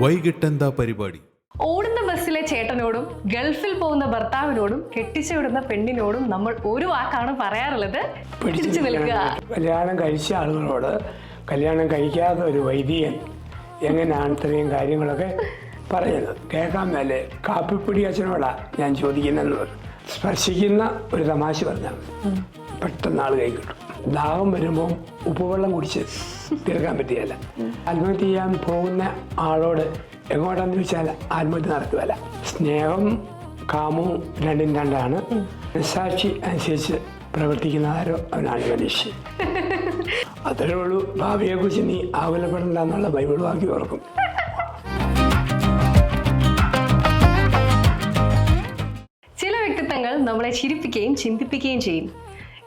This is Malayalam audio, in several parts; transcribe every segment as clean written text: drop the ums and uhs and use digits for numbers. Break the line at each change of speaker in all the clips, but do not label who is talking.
വൈകിട്ടെന്താ പരിപാടി?
ഓടുന്ന ബസ്സിലെ ചേട്ടനോടും ഗൾഫിൽ പോകുന്ന ഭർത്താവിനോടും കെട്ടിച്ചു വിടുന്ന പെണ്ണിനോടും നമ്മൾ ഒരു വാക്കാണ് പറയാറുള്ളത്, പിടിച്ചു നിൽക്കുക.
കല്യാണം കഴിച്ച ആളുകളോട് കല്യാണം കഴിക്കാത്ത ഒരു വൈദികൻ എങ്ങനെയാണ് ഇത്രയും കാര്യങ്ങളൊക്കെ പറയുന്നത് കേൾക്കാൻ മേലെ കാപ്പിപ്പൊടി അച്ഛനോടാ ഞാൻ ചോദിക്കുന്നതെന്ന് പറഞ്ഞു. സ്പർശിക്കുന്ന ഒരു തമാശ പറഞ്ഞാൽ പെട്ടെന്ന് ആൾ കൈ കിട്ടും. ദാഹം വരുമ്പോൾ ഉപ്പുവെള്ളം കുടിച്ച് തീർക്കാൻ പറ്റിയല്ല. ആത്മഹത്യ ചെയ്യാൻ പോകുന്ന ആളോട് എങ്ങോട്ടാന്ന് ചോദിച്ചാൽ ആത്മഹത്യ നടത്തുകയല്ല. സ്നേഹം കാമവും രണ്ടും രണ്ടാണ്. മനസാക്ഷി അനുസരിച്ച് പ്രവർത്തിക്കുന്ന ആരോ അവനാണ് മനുഷ്യൻ. അത്രേ ഉള്ളൂ. ഭാവിയെക്കുറിച്ച് നീ ആകുലപ്പെടണ്ട എന്നുള്ള ബൈബിൾ വാക്യം ഓർക്കും.
ചില വ്യക്തിത്വങ്ങൾ നമ്മളെ ചിരിപ്പിക്കുകയും ചിന്തിപ്പിക്കുകയും ചെയ്യും.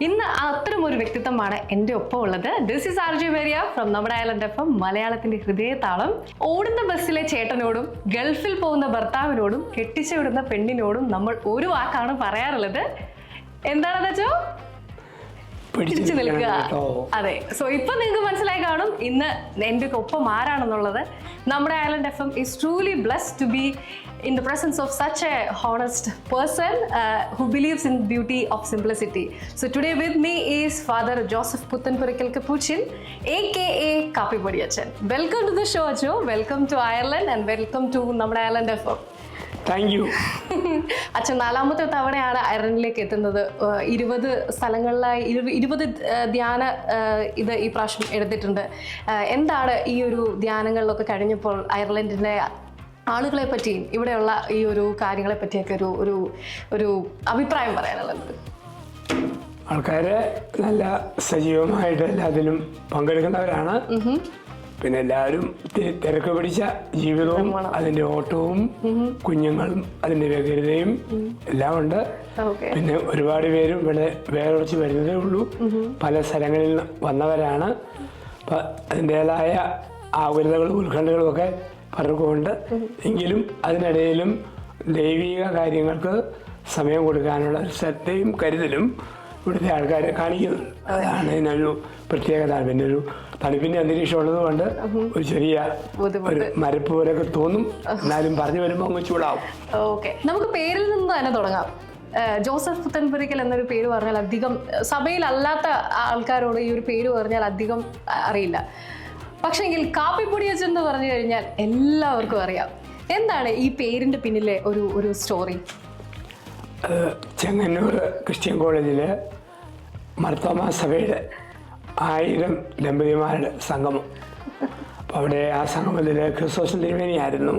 ഇന്ന് അത്തരം ഒരു വ്യക്തിത്വമാണ് എൻ്റെ ഒപ്പം ഉള്ളത്. This is RJ Maria from നമ്മുടെ ഐലൻഡ് FM, മലയാളത്തിന്റെ ഹൃദയതാളം. ഓടുന്ന ബസ്സിലെ ചേട്ടനോടും ഗൾഫിൽ പോകുന്ന ഭർത്താവിനോടും കെട്ടിച്ചു വിടുന്ന പെണ്ണിനോടും നമ്മൾ ഒരു വാക്കാണ് പറയാറുള്ളത്. എന്താണെന്ന് വെച്ചോ? പിടിച്ചു നിൽക്കുക. അതെ. സോ ഇപ്പൊ നിങ്ങൾക്ക് മനസ്സിലായി കാണും ഇന്ന് എൻ്റെ ഒപ്പം ആരാണെന്നുള്ളത്. നമ്മുടെ island FM is truly blessed to be in the presence of such a honest person who believes in beauty of simplicity. So today with me is Father Joseph Puthanpurikal Capuchin, aka Kapi Podiyachen. Welcome to the show, Joe. Welcome to Ireland and welcome to നമ്മുടെ ഐലൻഡ് FM.
Thank you.
അച്ഛൻ 4ാമത്തെ തവണയാണ് അയർലൻഡിലേക്ക് എത്തുന്നത്. 20 സ്ഥലങ്ങളിലായി 20 ധ്യാന ഇത് ഈ പ്രാവശ്യം എടുത്തിട്ടുണ്ട്. എന്താണ് ഈ ഒരു ധ്യാനങ്ങളിലൊക്കെ കഴിഞ്ഞപ്പോൾ അയർലൻഡിൻ്റെ ആളുകളെ പറ്റിയും ഇവിടെയുള്ള ഈ ഒരു കാര്യങ്ങളെ പറ്റിയൊക്കെ ഒരു അഭിപ്രായം പറയാനുള്ളത്?
ആൾക്കാര് നല്ല സജീവമായിട്ട് എല്ലാത്തിലും പങ്കെടുക്കുന്നവരാണ്. പിന്നെ എല്ലാവരും തിരക്ക് പിടിച്ച ജീവിതവും അതിന്റെ ഓട്ടവും കുഞ്ഞുങ്ങളും അതിന്റെ വ്യഗ്രതയും എല്ലാം ഉണ്ട്. പിന്നെ ഒരുപാട് പേരും ഇവിടെ വേറൊഴിച്ച് വരുന്നതേ ഉള്ളൂ. പല സ്ഥലങ്ങളിൽ നിന്ന് വന്നവരാണ്. അതിൻ്റെതായ ആകുലതകളും ഉത്കണ്ഠകളും ഒക്കെ പലർക്കും ഉണ്ട്. എങ്കിലും അതിനിടയിലും ദൈവിക കാര്യങ്ങൾക്ക് സമയം കൊടുക്കാനുള്ള ശ്രദ്ധയും കരുതലും ഇവിടുത്തെ ആൾക്കാർ കാണിക്കുന്നുണ്ട്. അതാണ് ഇതിനൊരു പ്രത്യേകത. പിന്നെ ഒരു തണുപ്പിന്റെ അന്തരീക്ഷം ഉള്ളതുകൊണ്ട് ഒരു ചെറിയ ഒരു മരപ്പ് പോലെയൊക്കെ തോന്നും. എന്നാലും പറഞ്ഞു വരുമ്പോൾ അങ്ങ് ചൂടാവും.
ഓക്കെ, നമുക്ക് പേരിൽ നിന്ന് തന്നെ തുടങ്ങാം. ജോസഫ് പുത്തൻപുരിക്കൽ എന്നൊരു പേര് പറഞ്ഞാൽ അധികം സഭയിലല്ലാത്ത ആൾക്കാരോട് ഈ ഒരു പേര് പറഞ്ഞാൽ അധികം അറിയില്ല. പക്ഷെങ്കിൽ കാപ്പിപ്പൊടിയച്ചൻ എന്ന് പറഞ്ഞു കഴിഞ്ഞാൽ എല്ലാവർക്കും അറിയാം. എന്താണ് ഈ പേരിന്റെ പിന്നിലെ ഒരു സ്റ്റോറി?
ചെങ്ങന്നൂർ ക്രിസ്ത്യൻ കോളേജില് മർത്തോമാ സഭയുടെ 1000 ദമ്പതിമാരുടെ സംഗമം. അപ്പോൾ അവിടെ ആ സംഗമത്തിൽ ക്രിസ്തോസ് തിരുമേനിയായിരുന്നു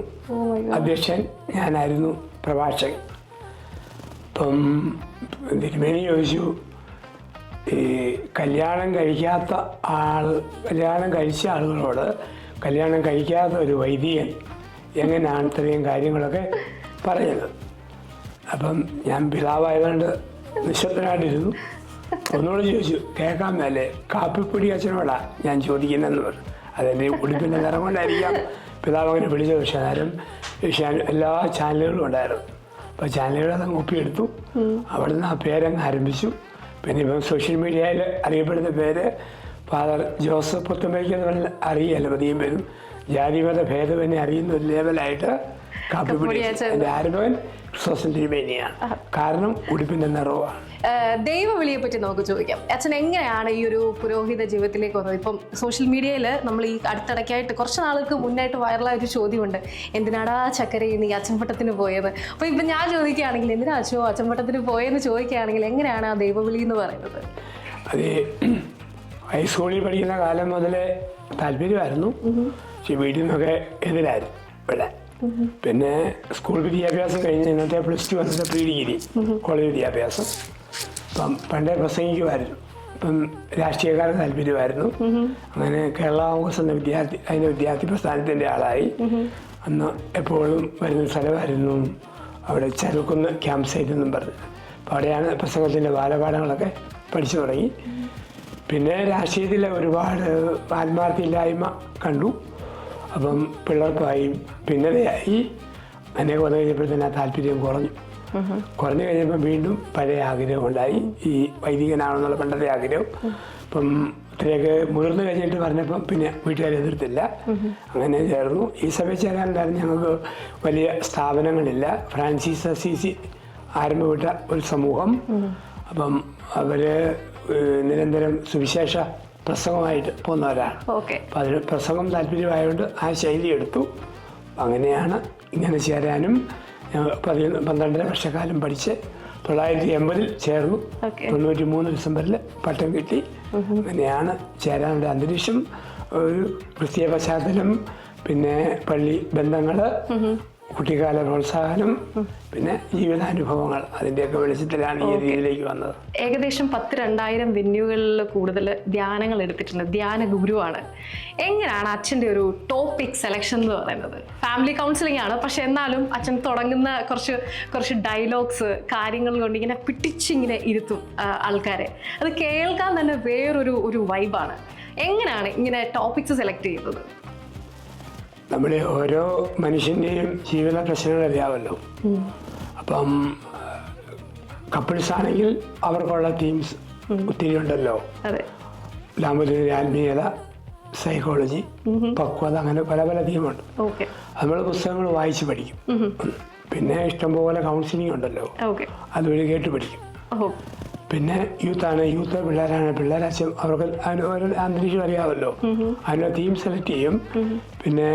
അധ്യക്ഷൻ, ഞാനായിരുന്നു പ്രഭാഷകൻ. അപ്പം തിരുമേനി ചോദിച്ചു, ഈ കല്യാണം കഴിച്ച ആളുകളോട് കല്യാണം കഴിക്കാത്ത ഒരു വൈദികൻ എങ്ങനെയാണ് ഇത്രയും കാര്യങ്ങളൊക്കെ പറയുന്നത്. അപ്പം ഞാൻ പിതാവായതുകൊണ്ട് നിശബ്ദനായിട്ടിരുന്നു. ഒന്നുകൂടെ ചോദിച്ചു, കേൾക്കാൻ മേലെ കാപ്പിപ്പൊടി അച്ഛനോടാ ഞാൻ ചോദിക്കുന്നതെന്ന് പറഞ്ഞു. അതെൻ്റെ ഉടുപ്പിൻ്റെ നിറം കൊണ്ടായിരിക്കാം പിതാവ് അങ്ങനെ വിളിച്ചത്. പക്ഷേ നേരം എല്ലാ ചാനലുകളും ഉണ്ടായിരുന്നു. അപ്പോൾ ചാനലുകൾ അതങ്ങ് ഒപ്പിയെടുത്തു. അവിടെ നിന്ന് ആ പേരങ്ങ് ആരംഭിച്ചു. പിന്നെ ഇപ്പം സോഷ്യൽ മീഡിയയിൽ അറിയപ്പെടുന്ന പേര് ഫാദർ ജോസഫ് പുത്തമ്പയ്ക്കെന്ന് അറിയില്ല. പതിയും പേരും ജാതിമത ഭേദമെന്നെ അറിയുന്ന ഒരു ലേവലായിട്ട് കാപ്പിപ്പൊടി എൻ്റെ ആരംഭവൻ ക്രിസ്തോസ് തിരുമേനിയാണ്. കാരണം ഉടുപ്പിൻ്റെ നിറവാണ്.
ദൈവവിളിയെ പറ്റി നമുക്ക് ചോദിക്കാം. അച്ഛൻ എങ്ങനെയാണ് ഈ ഒരു പുരോഹിത ജീവിതത്തിലേക്ക് വന്നത്? ഇപ്പം സോഷ്യൽ മീഡിയയിൽ നമ്മൾ ഈ അടുത്തിടയ്ക്കായിട്ട് കുറച്ച് നാൾക്ക് മുന്നായിട്ട് വൈറലായ ഒരു ചോദ്യമുണ്ട്, എന്തിനാടാ ചക്കരയിൽ നീ അച്ചൻപട്ടത്തിന് പോയത്? അപ്പോൾ ഇപ്പം ഞാൻ ചോദിക്കുകയാണെങ്കിൽ എന്തിനാ അച്ഛോ അച്ചൻപട്ടത്തിന് പോയെന്ന് ചോദിക്കുകയാണെങ്കിൽ എങ്ങനെയാണ് ആ ദൈവവിളി എന്ന് പറയുന്നത്?
അത് ഹൈസ്കൂളിൽ പഠിക്കുന്ന കാലം മുതലേ താല്പര്യമായിരുന്നു. പക്ഷേ വീട്ടിൽ നിന്നൊക്കെ എതിരായിരുന്നു ഇവിടെ. പിന്നെ സ്കൂൾ വിദ്യാഭ്യാസം കഴിഞ്ഞ് ഇന്നത്തെ +2 വന്നിട്ട് പ്രീ ഡിഗ്രി കോളേജ് വിദ്യാഭ്യാസം. അപ്പം പണ്ടേ പ്രസംഗിക്കുമായിരുന്നു. ഇപ്പം രാഷ്ട്രീയക്കാരെ താല്പര്യമായിരുന്നു. അങ്ങനെ കേരള കോൺഗ്രസ് എന്ന വിദ്യാർത്ഥി പ്രസ്ഥാനത്തിൻ്റെ ആളായി. അന്ന് എപ്പോഴും വരുന്ന സ്ഥലമായിരുന്നു അവിടെ ചെറുക്കുന്ന് ക്യാമ്പ് സൈറ്റ് എന്നും പറഞ്ഞു. അപ്പോൾ അവിടെയാണ് പ്രസംഗത്തിൻ്റെ ബാലപാഠങ്ങളൊക്കെ പഠിച്ചു തുടങ്ങി. പിന്നെ രാഷ്ട്രീയത്തിലെ ഒരുപാട് ആത്മാർത്ഥയില്ലായ്മ കണ്ടു. അപ്പം പിള്ളേർക്കായി ഭിന്നതയായി. അതിനെ വന്നു കഴിഞ്ഞപ്പോഴത്തേന് ആ താല്പര്യം കുറഞ്ഞു കഴിഞ്ഞപ്പോൾ വീണ്ടും പഴയ ആഗ്രഹം ഉണ്ടായി. ഈ വൈദികനാണെന്നുള്ള പണ്ടത്തെ ആഗ്രഹം. അപ്പം ഇത്രയൊക്കെ മുതിർന്നു കഴിഞ്ഞിട്ട് പറഞ്ഞപ്പം പിന്നെ വീട്ടുകാർ എതിർത്തില്ല. അങ്ങനെ ചേർന്നു. ഈ സഭയിൽ ചേരാനുണ്ടായിരുന്നു. ഞങ്ങൾക്ക് വലിയ സ്ഥാപനങ്ങളില്ല. ഫ്രാൻസിസ് അസീസി ആരംഭപ്പെട്ട ഒരു സമൂഹം. അപ്പം അവര് നിരന്തരം സുവിശേഷ പ്രസംഗമായിട്ട് പോകുന്നവരാണ്. അപ്പം അതിന് പ്രസംഗം താല്പര്യമായതുകൊണ്ട് ആ ശൈലി എടുത്തു. അങ്ങനെയാണ് ഇങ്ങനെ ചേരാനും 12 വർഷക്കാലം പഠിച്ച് 1980 ചേർന്നു. 93 ഡിസംബറിൽ പട്ടം കിട്ടി. അങ്ങനെയാണ് ചേരാനുള്ള അന്തരീക്ഷം. ഒരു ക്രിസ്തീയ പശ്ചാത്തലം, പിന്നെ പള്ളി ബന്ധങ്ങൾ, കുട്ടിക്കാല പ്രോത്സാഹനം, പിന്നെ ജീവിതാനുഭവങ്ങൾ, അതിൻ്റെയൊക്കെ വെളിച്ചത്തിലാണ് ഈ രീതിയിലേക്ക് വന്നത്.
ഏകദേശം 10,000 വെന്യൂകളിൽ കൂടുതൽ ധ്യാനങ്ങൾ എടുത്തിട്ടുണ്ട്. ധ്യാന ഗുരുവാണ്. എങ്ങനെയാണ് അച്ഛൻ്റെ ഒരു ടോപ്പിക് സെലക്ഷൻ എന്ന് പറയുന്നത്? ഫാമിലി കൗൺസിലിംഗ് ആണ്, പക്ഷെ എന്നാലും അച്ഛൻ തുടങ്ങുന്ന കുറച്ച് ഡയലോഗ്സ് കാര്യങ്ങൾ കൊണ്ട് ഇങ്ങനെ പിടിച്ചിങ്ങനെ ഇരുത്തും ആൾക്കാരെ. അത് കേൾക്കാൻ തന്നെ വേറൊരു വൈബാണ്. എങ്ങനെയാണ് ഇങ്ങനെ ടോപ്പിക്സ് സെലക്ട് ചെയ്യുന്നത്?
നമ്മുടെ ഓരോ മനുഷ്യൻ്റെയും ജീവിത പ്രശ്നങ്ങൾ അറിയാമല്ലോ. അപ്പം കപ്പിൾസ് ആണെങ്കിൽ അവർക്കുള്ള തീംസ് ഒത്തിരി ഉണ്ടല്ലോ. ദാമ്പത്യ ആത്മീയത, സൈക്കോളജി, പക്വത, അങ്ങനെ പല പല തീമുണ്ട്. നമ്മൾ പുസ്തകങ്ങൾ വായിച്ച് പഠിക്കും. പിന്നെ ഇഷ്ടംപോലെ കൗൺസിലിംഗ് ഉണ്ടല്ലോ, അതുവഴി കേട്ട് പഠിക്കും. പിന്നെ യൂത്താണ്, യൂത്ത് പിള്ളേരാണ്, പിള്ളേരച്ഛൻ, അവർക്ക് അതിന് ഓരോ അന്തരീക്ഷം അറിയാമല്ലോ. അതിന് തീം സെലക്ട് ചെയ്യും. പിന്നെ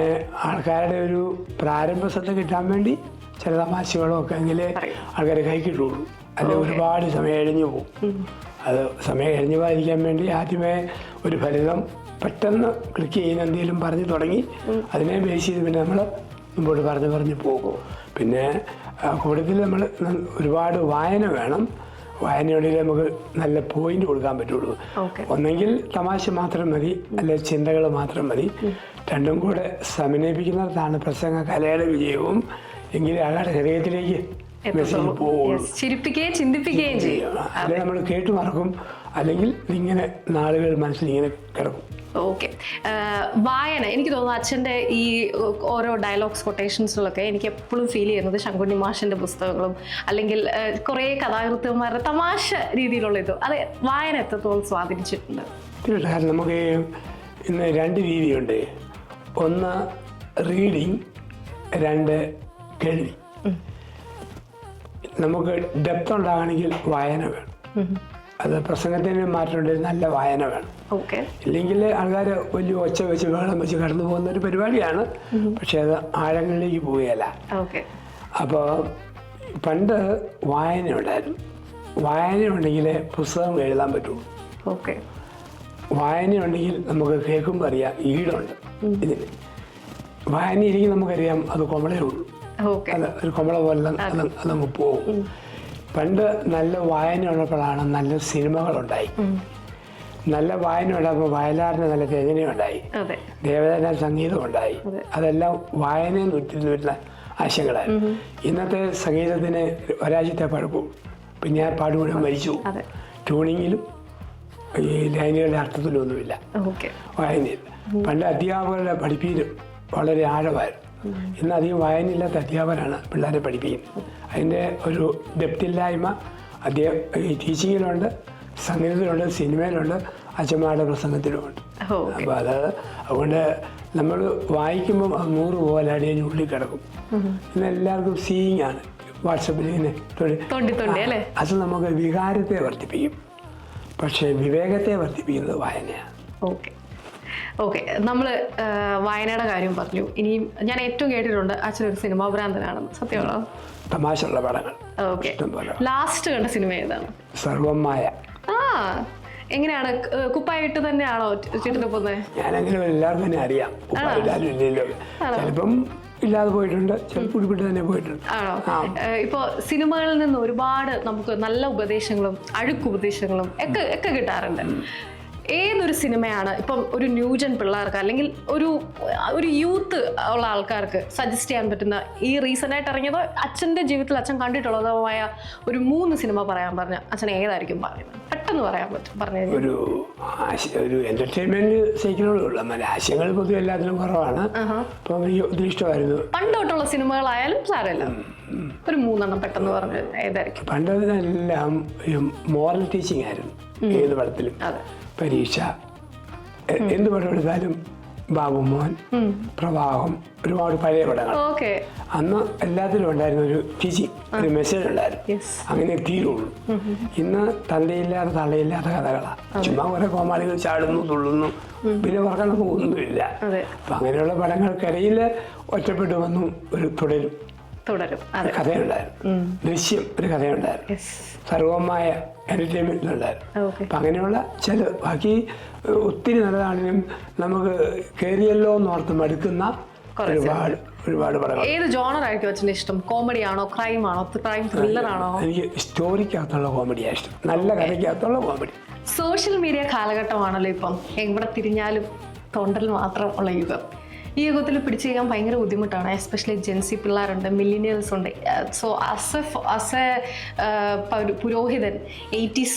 ആൾക്കാരുടെ ഒരു പ്രാരംഭ ശ്രദ്ധ കിട്ടാൻ വേണ്ടി ചില തമാശകളോ ഒക്കെ എങ്കിലേ ആൾക്കാരെ കൈ കിട്ടുള്ളൂ. അല്ലെ ഒരുപാട് സമയം എഴിഞ്ഞു പോകും. അത് സമയം എഴിഞ്ഞു പോകാതിരിക്കാൻ വേണ്ടി ആദ്യമേ ഒരു ഫലിതം പെട്ടെന്ന് ക്ലിക്ക് ചെയ്യുന്ന എന്തെങ്കിലും പറഞ്ഞു തുടങ്ങി അതിനെ ബേസ് ചെയ്ത് പിന്നെ നമ്മൾ മുമ്പോട്ട് പറഞ്ഞു പോകും. പിന്നെ കൂടുതൽ നമ്മൾ ഒരുപാട് വായന വേണം. വായനയോടെ നമുക്ക് നല്ല പോയിന്റ് കൊടുക്കാൻ പറ്റുള്ളൂ. ഒന്നെങ്കിൽ തമാശ മാത്രം മതി, അല്ലെ ചിന്തകൾ മാത്രം മതി. രണ്ടും കൂടെ സമന്വയിപ്പിക്കുന്നിടത്താണ് പ്രസംഗ കലയുടെ വിജയവും. എങ്കിലും ആളുടെ ഹൃദയത്തിലേക്ക് മെസ്സേജ് പോകുള്ളൂ.
ചിന്തിപ്പിക്കുകയും ചെയ്യും.
അല്ലെ നമ്മൾ കേട്ടു മറക്കും, അല്ലെങ്കിൽ ഇങ്ങനെ നാളുകൾ മനസ്സിൽ ഇങ്ങനെ കിടക്കും.
ഓക്കെ. വായന, എനിക്ക് തോന്നുന്നു അച്ഛൻ്റെ ഈ ഓരോ ഡയലോഗ്സ് കൊട്ടേഷൻസിലൊക്കെ എനിക്ക് എപ്പോഴും ഫീൽ ചെയ്യുന്നത് ശങ്കുണ്ണി മാഷിൻ്റെ പുസ്തകങ്ങളും അല്ലെങ്കിൽ കുറേ കഥാകൃത്തുമാരുടെ തമാശ രീതിയിലുള്ള ഇത്, അത് വായന എത്രത്തോളം സ്വാധീനിച്ചിട്ടുണ്ട്?
കാരണം നമുക്ക് ഇന്ന് 2 രീതിയുണ്ട്. ഒന്ന് റീഡിങ്, 2 കേൾവി. നമുക്ക് ഡെപ്ത് ഉണ്ടാകണമെങ്കിൽ വായന വേണം. അത് പ്രസംഗത്തിന് മാറ്റമുണ്ടെങ്കിൽ നല്ല വായന വേണം. ഇല്ലെങ്കിൽ ആൾക്കാർ വലിയ ഒച്ച വെച്ച് വെള്ളം വെച്ച് കടന്നു പോകുന്ന ഒരു പരിപാടിയാണ്. പക്ഷെ അത് ആഴങ്ങളിലേക്ക് പോവുകയല്ല. അപ്പോൾ പണ്ട് വായന ഉണ്ടായിരുന്നു. വായന ഉണ്ടെങ്കിൽ പുസ്തകം എഴുതാൻ പറ്റുള്ളൂ. വായന ഉണ്ടെങ്കിൽ നമുക്ക് കേൾക്കുമ്പോൾ അറിയാം ഈടുണ്ട് ഇതിന്. വായനയില്ലെങ്കിൽ നമുക്കറിയാം അത് കൊമളേ ഉള്ളൂ. അത് ഒരു കൊമള പോലെ അതങ്ങ് പോകും. പണ്ട് നല്ല വായന ഉള്ളപ്പോഴാണ് നല്ല സിനിമകളുണ്ടായി. നല്ല വായന ഉണ്ടാകുമ്പോൾ വയലാറിന് നല്ല രചനയുണ്ടായി, ദേവദാന സംഗീതം ഉണ്ടായി. അതെല്ലാം വായനയിൽ നിന്ന് വരുന്ന ആശയങ്ങളായിരുന്നു. ഇന്നത്തെ സംഗീതത്തിന് ഒരാഴ്ചത്തെ പഴപ്പവും പിന്നെ പാടുകൂടെ മരിച്ചു. ട്യൂണിങ്ങിലും ഈ ലൈനുകളുടെ അർത്ഥത്തിലൊന്നുമില്ല വായനയിൽ. പണ്ട് അധ്യാപകരുടെ പഠിപ്പിക്കലും വളരെ ആഴമായിരുന്നു. ഇന്ന് അധികം വായനയില്ലാത്ത അധ്യാപകരാണ് പിള്ളേരെ പഠിപ്പിക്കുന്നത്. അതിൻ്റെ ഒരു ഡെപ്തില്ലായ്മ ഈ ടീച്ചിങ്ങിലുണ്ട്, സംഗീതത്തിലുണ്ട്, സിനിമയിലുണ്ട്, അച്ഛന്മാരുടെ പ്രസംഗത്തിലുമുണ്ട്. അപ്പോൾ അതുകൊണ്ട് നമ്മൾ വായിക്കുമ്പം 100 പോലെ അടിയഞ്ഞ് ഉള്ളിൽ കിടക്കും. ഇന്ന് എല്ലാവർക്കും സീയിങ് ആണ്. വാട്സപ്പിൽ ഇങ്ങനെ അത് നമുക്ക് വികാരത്തെ വർദ്ധിപ്പിക്കും, പക്ഷേ വിവേകത്തെ വർദ്ധിപ്പിക്കുന്നത് വായനയാണ്.
ഓക്കെ, നമ്മൾ വായനയുടെ കാര്യം പറഞ്ഞു. ഇനിയും ഞാൻ ഏറ്റവും കേട്ടിട്ടുണ്ട് അച്ഛനൊരു സിനിമാ ഭ്രാന്തനാണെന്ന്. സത്യമാണോ?
തമാശയുള്ള പടങ്ങൾ.
ലാസ്റ്റ് കണ്ട സിനിമ ഏതാണ്?
സർവമായ.
എങ്ങനെയാണ്, കുപ്പായിട്ട് തന്നെയാണോ ചുറ്റിട്ട് പോകുന്നത്?
ഞാനങ്ങനെ എല്ലാവർക്കും തന്നെ അറിയാം. കുപ്പായിട്ടാലും ഇല്ലല്ലോ. ചിലപ്പം ഇല്ലാതെ പോയിട്ടുണ്ട്, ചിലപ്പോൾ ഉൾപ്പെട്ട് തന്നെ പോയിട്ടുണ്ട്.
ആണോ? ഇപ്പൊ സിനിമകളിൽ നിന്ന് ഒരുപാട് നമുക്ക് നല്ല ഉപദേശങ്ങളും അഴുക്കുപദേശങ്ങളും ഒക്കെ കിട്ടാറുണ്ട്. ഏതൊരു സിനിമയാണ് ഇപ്പം ഒരു ന്യൂജൻ പിള്ളേർക്ക് അല്ലെങ്കിൽ ഒരു യൂത്ത് ഉള്ള ആൾക്കാർക്ക് സജസ്റ്റ് ചെയ്യാൻ പറ്റുന്ന, ഈ റീസെൻ്റായിട്ട് ഇറങ്ങിയതോ അച്ഛൻ്റെ ജീവിതത്തിൽ അച്ഛൻ കണ്ടിട്ടുള്ളതുമായ ഒരു 3 സിനിമ പറയാൻ പറഞ്ഞ അച്ഛൻ ഏതായിരിക്കും പറയുന്നത്? പെട്ടെന്ന് പറയാൻ പറ്റും, പറഞ്ഞു.
ഒരു എന്റർടൈൻമെന്റ് സൈക്കിളുള്ള ആശയങ്ങൾ പൊതുവെ എല്ലാത്തിനും കുറവാണ്. അപ്പം ഒത്തിരി ഇഷ്ടമായിരുന്നു.
പണ്ട് തൊട്ടുള്ള സിനിമകളായാലും സാരമില്ല, ഒരു 3 പെട്ടെന്ന് പറഞ്ഞത് ഏതായിരിക്കും?
പണ്ടെല്ലാം മോറൽ ടീച്ചിങ് ആയിരുന്നു ഏത് പടത്തിലും. പരീക്ഷ, എന്ത് പടം എടുത്താലും ബാബുമോൻ, പ്രവാഹം, ഒരുപാട് പഴയ പടങ്ങൾ.
ഓക്കെ.
അന്ന് എല്ലാത്തിലും ഉണ്ടായിരുന്ന ഒരു ടീച്ചിങ്, ഒരു മെസ്സേജ് ഉണ്ടായിരുന്നു. അങ്ങനെ തീരുള്ളൂ. ഇന്ന് തന്തയില്ലാത്ത തള്ളയില്ലാത്ത കഥകളാണ്. ചുമ്മാ കുറെ കോമാളികൾ ചാടുന്നു, തുള്ളുന്നു, പിന്നെ പറക്കണ പോകുന്നില്ല. അപ്പൊ അങ്ങനെയുള്ള പടങ്ങൾക്കിടയിൽ ഒറ്റപ്പെട്ടു വന്നു ഒരു തുടരും കഥയുണ്ടായിരുന്നു. ദൃശ്യം ഒരു കഥയുണ്ടായിരുന്നു. സർവമായ എന്റർടൈൻമെന്റ് ഉണ്ടായിരുന്നു. അപ്പൊ അങ്ങനെയുള്ള ചില ബാക്കി ഒത്തിരി നല്ലതാണെങ്കിലും നമുക്ക് കയറിയല്ലോ എന്നോർത്ത് മടുക്കുന്ന ഒരുപാട് പടങ്ങൾ.
ഏത് ജോണർ ആയിരിക്കും അച്ഛൻ്റെ ഇഷ്ടം? കോമഡി ആണോ, ക്രൈം ആണോ, ക്രൈം ത്രില്ലർ ആണോ?
എനിക്ക് സ്റ്റോറിക്കകത്തുള്ള കോമഡിയാണ് ഇഷ്ടം, നല്ല കഥയ്ക്കകത്തുള്ള കോമഡി.
സോഷ്യൽ മീഡിയ കാലഘട്ടമാണല്ലോ ഇപ്പം. എവിടെ തിരിഞ്ഞാലും തൊണ്ടൽ മാത്രം ഉള്ള യുഗം. ഈ യുഗത്തിൽ പിടിച്ചു ചെയ്യാൻ ഭയങ്കര ബുദ്ധിമുട്ടാണ്. എസ്പെഷ്യലി ജെൻസി പിള്ളേരുണ്ട്, മില്ലിനിയൽസ് ഉണ്ട്. സോ ആസ് എ പുരോഹിതൻ 80s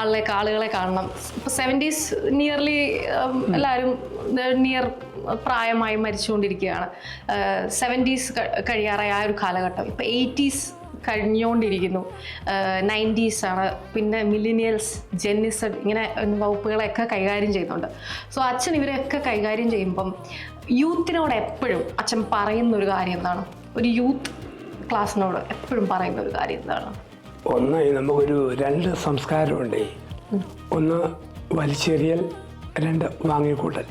ആളുകളെ കാണണം. ഇപ്പോൾ 70s നിയർലി എല്ലാവരും നിയർ പ്രായമായി മരിച്ചുകൊണ്ടിരിക്കുകയാണ്. 70s കഴിയാറായ ആ ഒരു കാലഘട്ടം. ഇപ്പോൾ 80s കഴിഞ്ഞുകൊണ്ടിരിക്കുന്നു. 90s ആണ്. പിന്നെ മില്ലിനിയൽസ്, ജെന്നിസഡ്, ഇങ്ങനെ വകുപ്പുകളെയൊക്കെ കൈകാര്യം ചെയ്യുന്നുണ്ട്. സോ അച്ഛൻ ഇവരെയൊക്കെ കൈകാര്യം ചെയ്യുമ്പം യൂത്തിനോട് എപ്പോഴും അച്ഛൻ പറയുന്നൊരു കാര്യം എന്താണ്? ഒരു യൂത്ത് ക്ലാസ്സിനോട് എപ്പോഴും പറയുന്ന ഒരു കാര്യം എന്താണ്?
ഒന്ന്, നമുക്കൊരു 2 സംസ്കാരമുണ്ട്. ഒന്ന് വലിച്ചെറിയൽ, 2 വാങ്ങിക്കൂട്ടൽ.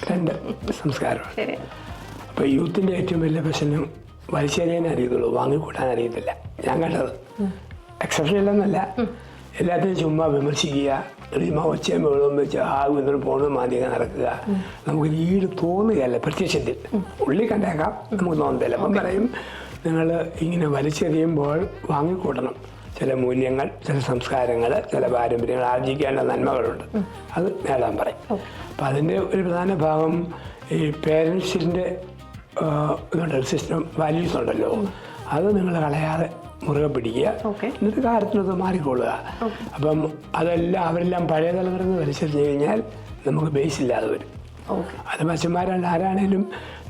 2 സംസ്കാരമാണ്. അപ്പൊ യൂത്തിന്റെ ഏറ്റവും വലിയ പ്രശ്നം വലിച്ചെറിയാൻ അറിയത്തുള്ളൂ, വാങ്ങിക്കൂട്ടാൻ അറിയത്തില്ല. ഞാൻ കണ്ടത് എക്സെപ്ഷൻ ഇല്ലെന്നല്ല, എല്ലാത്തിനും ചുമ്മാ വിമർശിക്കുക, ചുമ്മാ ഒച്ചയും വെള്ളവും വെച്ച് ഇന്നൊരു പോണും മാതിരി നടക്കുക. നമുക്ക് ലീഡ് തോന്നുകയല്ല പ്രത്യക്ഷത്തിൽ. ഉള്ളി കണ്ടേക്കാം, നമുക്ക് തോന്നത്തില്ല. അപ്പം പറയും, നിങ്ങൾ ഇങ്ങനെ വലിച്ചെറിയുമ്പോൾ വാങ്ങിക്കൂട്ടണം. ചില മൂല്യങ്ങൾ, ചില സംസ്കാരങ്ങൾ, ചില പാരമ്പര്യങ്ങൾ, ആർജിക്കേണ്ട നന്മകളുണ്ട്, അത് നേടാൻ പറയും. അപ്പം അതിൻ്റെ ഒരു പ്രധാന ഭാഗം ഈ പേരൻസിൻ്റെ സിസ്റ്റം വാല്യൂസ് ഉണ്ടല്ലോ, അത് നിങ്ങൾ കളയാതെ മുറുകെ പിടിക്കുക. എന്നിട്ട് കാര്യത്തിനത് മാറിക്കൊള്ളുക. അപ്പം അതെല്ലാം അവരെല്ലാം പഴയ തലമുറയിൽ നിന്ന് വലിച്ചെറിഞ്ഞു കഴിഞ്ഞാൽ നമുക്ക് ബേസ് ഇല്ലാതെ വരും. അത് അച്ഛന്മാരാണ്ട് ആരാണേലും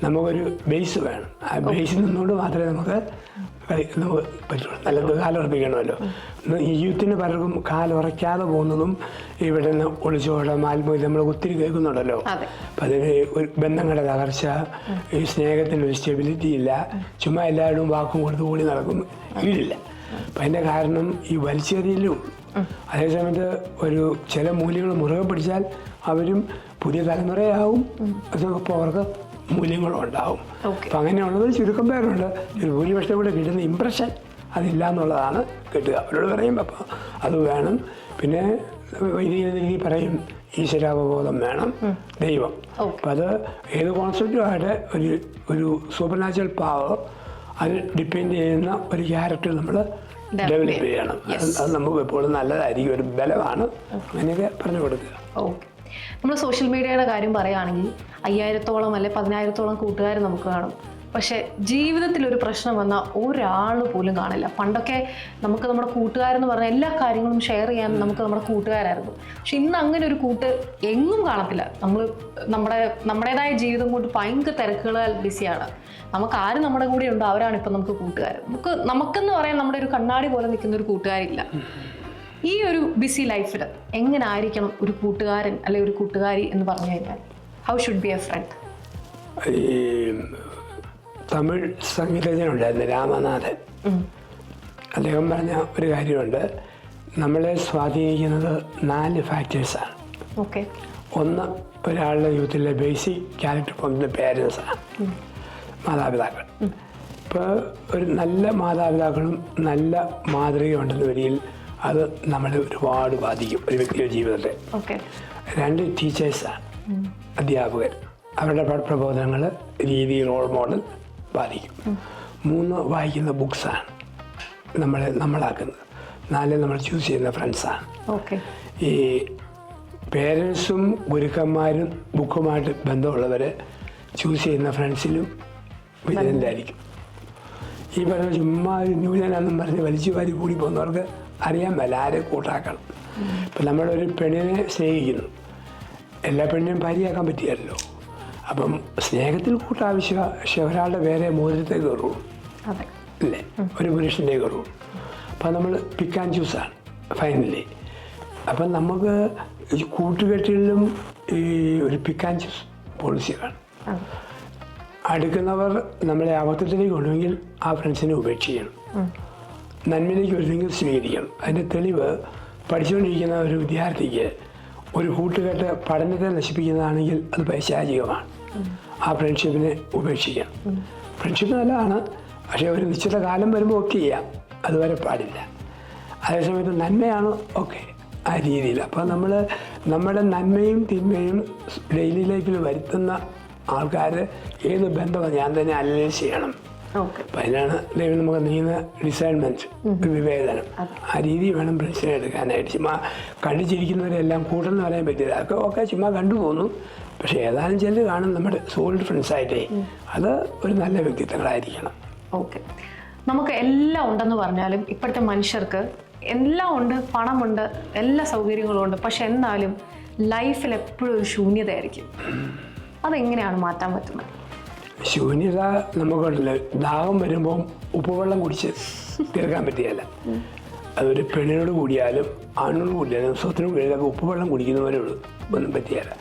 നമുക്കൊരു ബേസ് വേണം. ആ ബേസിൽ നിന്നുകൊണ്ട് മാത്രമേ നമുക്ക് പറ്റുള്ളൂ. നല്ലത് കാലുറപ്പിക്കണമല്ലോ. ഈ യൂത്തിന് പലർക്കും കാലുറയ്ക്കാതെ പോകുന്നതും ഇവിടെ നിന്ന് ഒളിച്ചോടം, ആത്മഹത്യ നമ്മൾ ഒത്തിരി കേൾക്കുന്നുണ്ടല്ലോ. അപ്പം അതിന് ഒരു ബന്ധങ്ങളുടെ തകർച്ച, ഈ സ്നേഹത്തിന് ഒരു സ്റ്റെബിലിറ്റി ഇല്ല, ചുമ്മാ എല്ലാവരും വാക്കും കൊടുത്ത് കൂടി നടക്കും, ഇല്ല. അപ്പം അതിൻ്റെ കാരണം ഈ വലിച്ചെറിയലും ഉള്ളൂ. അതേസമയത്ത് ഒരു ചില മൂല്യങ്ങൾ മുറുകെ പിടിച്ചാൽ അവരും പുതിയ തലമുറയാവും, അതൊക്കെ അവർക്ക് മൂല്യങ്ങളും ഉണ്ടാവും. അപ്പം അങ്ങനെയുള്ളത് ചുരുക്കം പേരുണ്ട്. ഒരു ഭൂരിപക്ഷം കൂടെ കിട്ടുന്ന ഇമ്പ്രഷൻ അതില്ല എന്നുള്ളതാണ് കിട്ടുക. അവരോട് പറയും അപ്പം അത് വേണം. പിന്നെ വൈദികരീതി പറയും ഈശ്വരാവബോധം വേണം, ദൈവം. അപ്പം അത് ഏത് കോൺസെപ്റ്റുമായിട്ട് ഒരു സൂപ്പർ നാച്ചുറൽ പവർ അത് ഡിപ്പെൻഡ് ചെയ്യുന്ന ഒരു ക്യാരക്ടർ നമ്മൾ ഡെവലപ്പ് ചെയ്യണം. അത് നമുക്ക് എപ്പോഴും നല്ലതായിരിക്കും, ഒരു ബലമാണ്. അങ്ങനെയൊക്കെ പറഞ്ഞു കൊടുക്കുക.
നമ്മൾ സോഷ്യൽ മീഡിയയുടെ കാര്യം പറയുകയാണെങ്കിൽ 5000-ഓളം അല്ലെ 10,000-ഓളം കൂട്ടുകാർ നമുക്ക് കാണും. പക്ഷേ ജീവിതത്തിൽ ഒരു പ്രശ്നം വന്നാൽ ഒരാൾ പോലും കാണില്ല. പണ്ടൊക്കെ നമുക്ക് നമ്മുടെ കൂട്ടുകാരെന്ന് പറഞ്ഞാൽ എല്ലാ കാര്യങ്ങളും ഷെയർ ചെയ്യാൻ നമുക്ക് നമ്മുടെ കൂട്ടുകാരായിരുന്നു. പക്ഷെ ഇന്ന് അങ്ങനെ ഒരു കൂട്ട് എങ്ങും കാണത്തില്ല. നമ്മൾ നമ്മുടേതായ ജീവിതം കൊണ്ട് ഭയങ്കര തിരക്കുകളാൽ ബിസിയാണ്. നമുക്ക് ആര് നമ്മുടെ കൂടെ ഉണ്ടോ അവരാണ് ഇപ്പം നമുക്ക് കൂട്ടുകാർ. നമുക്കെന്ന് പറയാൻ നമ്മുടെ ഒരു കണ്ണാടി പോലെ നിൽക്കുന്ന ഒരു കൂട്ടുകാരില്ല. ഈ ഒരു ബിസി ലൈഫിൽ എങ്ങനെ ആയിരിക്കണം ഒരു കൂട്ടുകാരൻ അല്ലെ ഒരു കൂട്ടുകാരി എന്ന് പറഞ്ഞു കഴിഞ്ഞാൽ? How should be a friend?
ഈ തമിഴ് സംഗീതജ്ഞനുണ്ടായിരുന്നു രാമനാഥൻ. അദ്ദേഹം പറഞ്ഞ ഒരു കാര്യമുണ്ട്, നമ്മളെ സ്വാധീനിക്കുന്നത് 4 ഫാക്ടേഴ്സാണ്. ഒന്ന്, ഒരാളുടെ യൂത്തിലെ ബേസിക് ക്യാരക്ടർ ഫോമിൻ്റെ പേരൻസാണ്, മാതാപിതാക്കൾ. ഇപ്പോൾ ഒരു നല്ല മാതാപിതാക്കളും നല്ല മാതൃക ഉണ്ടെന്ന വരിയിൽ അത് നമ്മളെ ഒരുപാട് ബാധിക്കും ഒരു വ്യക്തിയുടെ ജീവിതത്തെ. 2, ടീച്ചേഴ്സാണ്, അധ്യാപകർ. അവരുടെ പ്രബോധനങ്ങൾ, രീതി, റോൾ മോഡൽ ബാധിക്കും. 3, വായിക്കുന്ന ബുക്സാണ് നമ്മളാക്കുന്നത്. 4, നമ്മൾ ചൂസ് ചെയ്യുന്ന ഫ്രണ്ട്സാണ്. ഈ പേരൻസും ഗുരുക്കന്മാരും ബുക്കുമായിട്ട് ബന്ധമുള്ളവർ ചൂസ് ചെയ്യുന്ന ഫ്രണ്ട്സിലും വിജയനായിരിക്കും. ഈ പറഞ്ഞ ചുമ്മാ ന്യൂജനാണെന്നും പറഞ്ഞ് വലിച്ചു വാരി കൂടി പോകുന്നവർക്ക് അറിയാൻ മേല ആരെ കൂട്ടാക്കണം. ഇപ്പം നമ്മളൊരു പെണ്ണിനെ സ്നേഹിക്കുന്നു, എല്ലാ പെണ്ണിനെയും ഭാര്യയാക്കാൻ പറ്റിയല്ലോ. അപ്പം സ്നേഹത്തിൽ കൂട്ടാവശ്യമാണ്. പക്ഷെ ഒരാളുടെ വേറെ മോതിരത്തെ കയറുള്ളൂ അല്ലേ, ഒരു പുരുഷൻ്റെ കയറുള്ളൂ. അപ്പം നമ്മൾ പിക്ക് ആൻഡ് ചൂസാണ് ഫൈനലി. അപ്പം നമുക്ക് കൂട്ടുകെട്ടിലും ഈ ഒരു പിക്ക് ആൻഡ് ചൂസ് പോളിസികളാണ്. അടുക്കുന്നവർ നമ്മളെ അബദ്ധത്തിലേക്ക് കൊണ്ടുവെങ്കിൽ ആ ഫ്രണ്ട്സിനെ ഉപേക്ഷിക്കണം, നന്മയിലേക്ക് വരുന്നെങ്കിൽ സ്വീകരിക്കണം. അതിൻ്റെ തെളിവ് പഠിച്ചുകൊണ്ടിരിക്കുന്ന ഒരു വിദ്യാർത്ഥിക്ക് ഒരു കൂട്ടുകെട്ട് പഠനത്തെ നശിപ്പിക്കുന്നതാണെങ്കിൽ അത് പൈശാചികമാണ്. ആ ഫ്രണ്ട്ഷിപ്പിനെ ഉപേക്ഷിക്കാം. ഫ്രണ്ട്ഷിപ്പ് നല്ലതാണ്, പക്ഷേ ഒരു നിശ്ചിത കാലം വരുമ്പോൾ ഒക്കെ ചെയ്യാം, അതുവരെ പാടില്ല. അതേസമയത്ത് നന്മയാണ് ഓക്കെ ആ രീതിയിൽ. അപ്പോൾ നമ്മൾ നമ്മുടെ നന്മയും തിന്മയും ഡെയിലി ലൈഫിൽ വരുത്തുന്ന ആൾക്കാർ ഏത് ബന്ധമാണ് ഞാൻ തന്നെ അനലൈസ് ചെയ്യണം. അപ്പം അതിനാണ് ദൈവം നമുക്ക് നീങ്ങുന്ന ഡിസൈൻമെൻറ്റ്, ഒരു വിവേചനം. ആ രീതി വേണം ഫ്രണ്ട്സിനെ എടുക്കാനായിട്ട്. ചുമ്മാ കണ്ടുചിരിക്കുന്നവരെല്ലാം കൂട്ടെന്ന് പറയാൻ പറ്റില്ല. അതൊക്കെ ഒക്കെ ചുമ്മാ കണ്ടു പോകുന്നു. പക്ഷേ ഏതാനും ചിലർ കാണും നമ്മുടെ സോൾഡ് ഫ്രണ്ട്സായിട്ടേ, അത് ഒരു നല്ല വ്യക്തിത്വങ്ങളായിരിക്കണം.
ഓക്കെ, നമുക്ക് എല്ലാം ഉണ്ടെന്ന് പറഞ്ഞാലും ഇപ്പോഴത്തെ മനുഷ്യർക്ക് എല്ലാം ഉണ്ട്, പണമുണ്ട്, എല്ലാ സൗകര്യങ്ങളും ഉണ്ട്, പക്ഷെ എന്നാലും ലൈഫിൽ എപ്പോഴും ഒരു ശൂന്യതയായിരിക്കും. അതെങ്ങനെയാണ് മാറ്റാൻ പറ്റുന്നത്?
ശൂന്യത നമുക്കുണ്ടല്ലോ, ദാഹം വരുമ്പോൾ ഉപ്പുവെള്ളം കുടിച്ച് തീർക്കാൻ പറ്റിയല്ല. അതൊരു പെണ്ണിനോട് കൂടിയാലും ആണിനോട് കൂടിയാലും സ്വത്തിനോട് കൂടിയാലും ഉപ്പുവെള്ളം കുടിക്കുന്നവരേ ഉള്ളൂ, ഒന്നും പറ്റിയല്ല.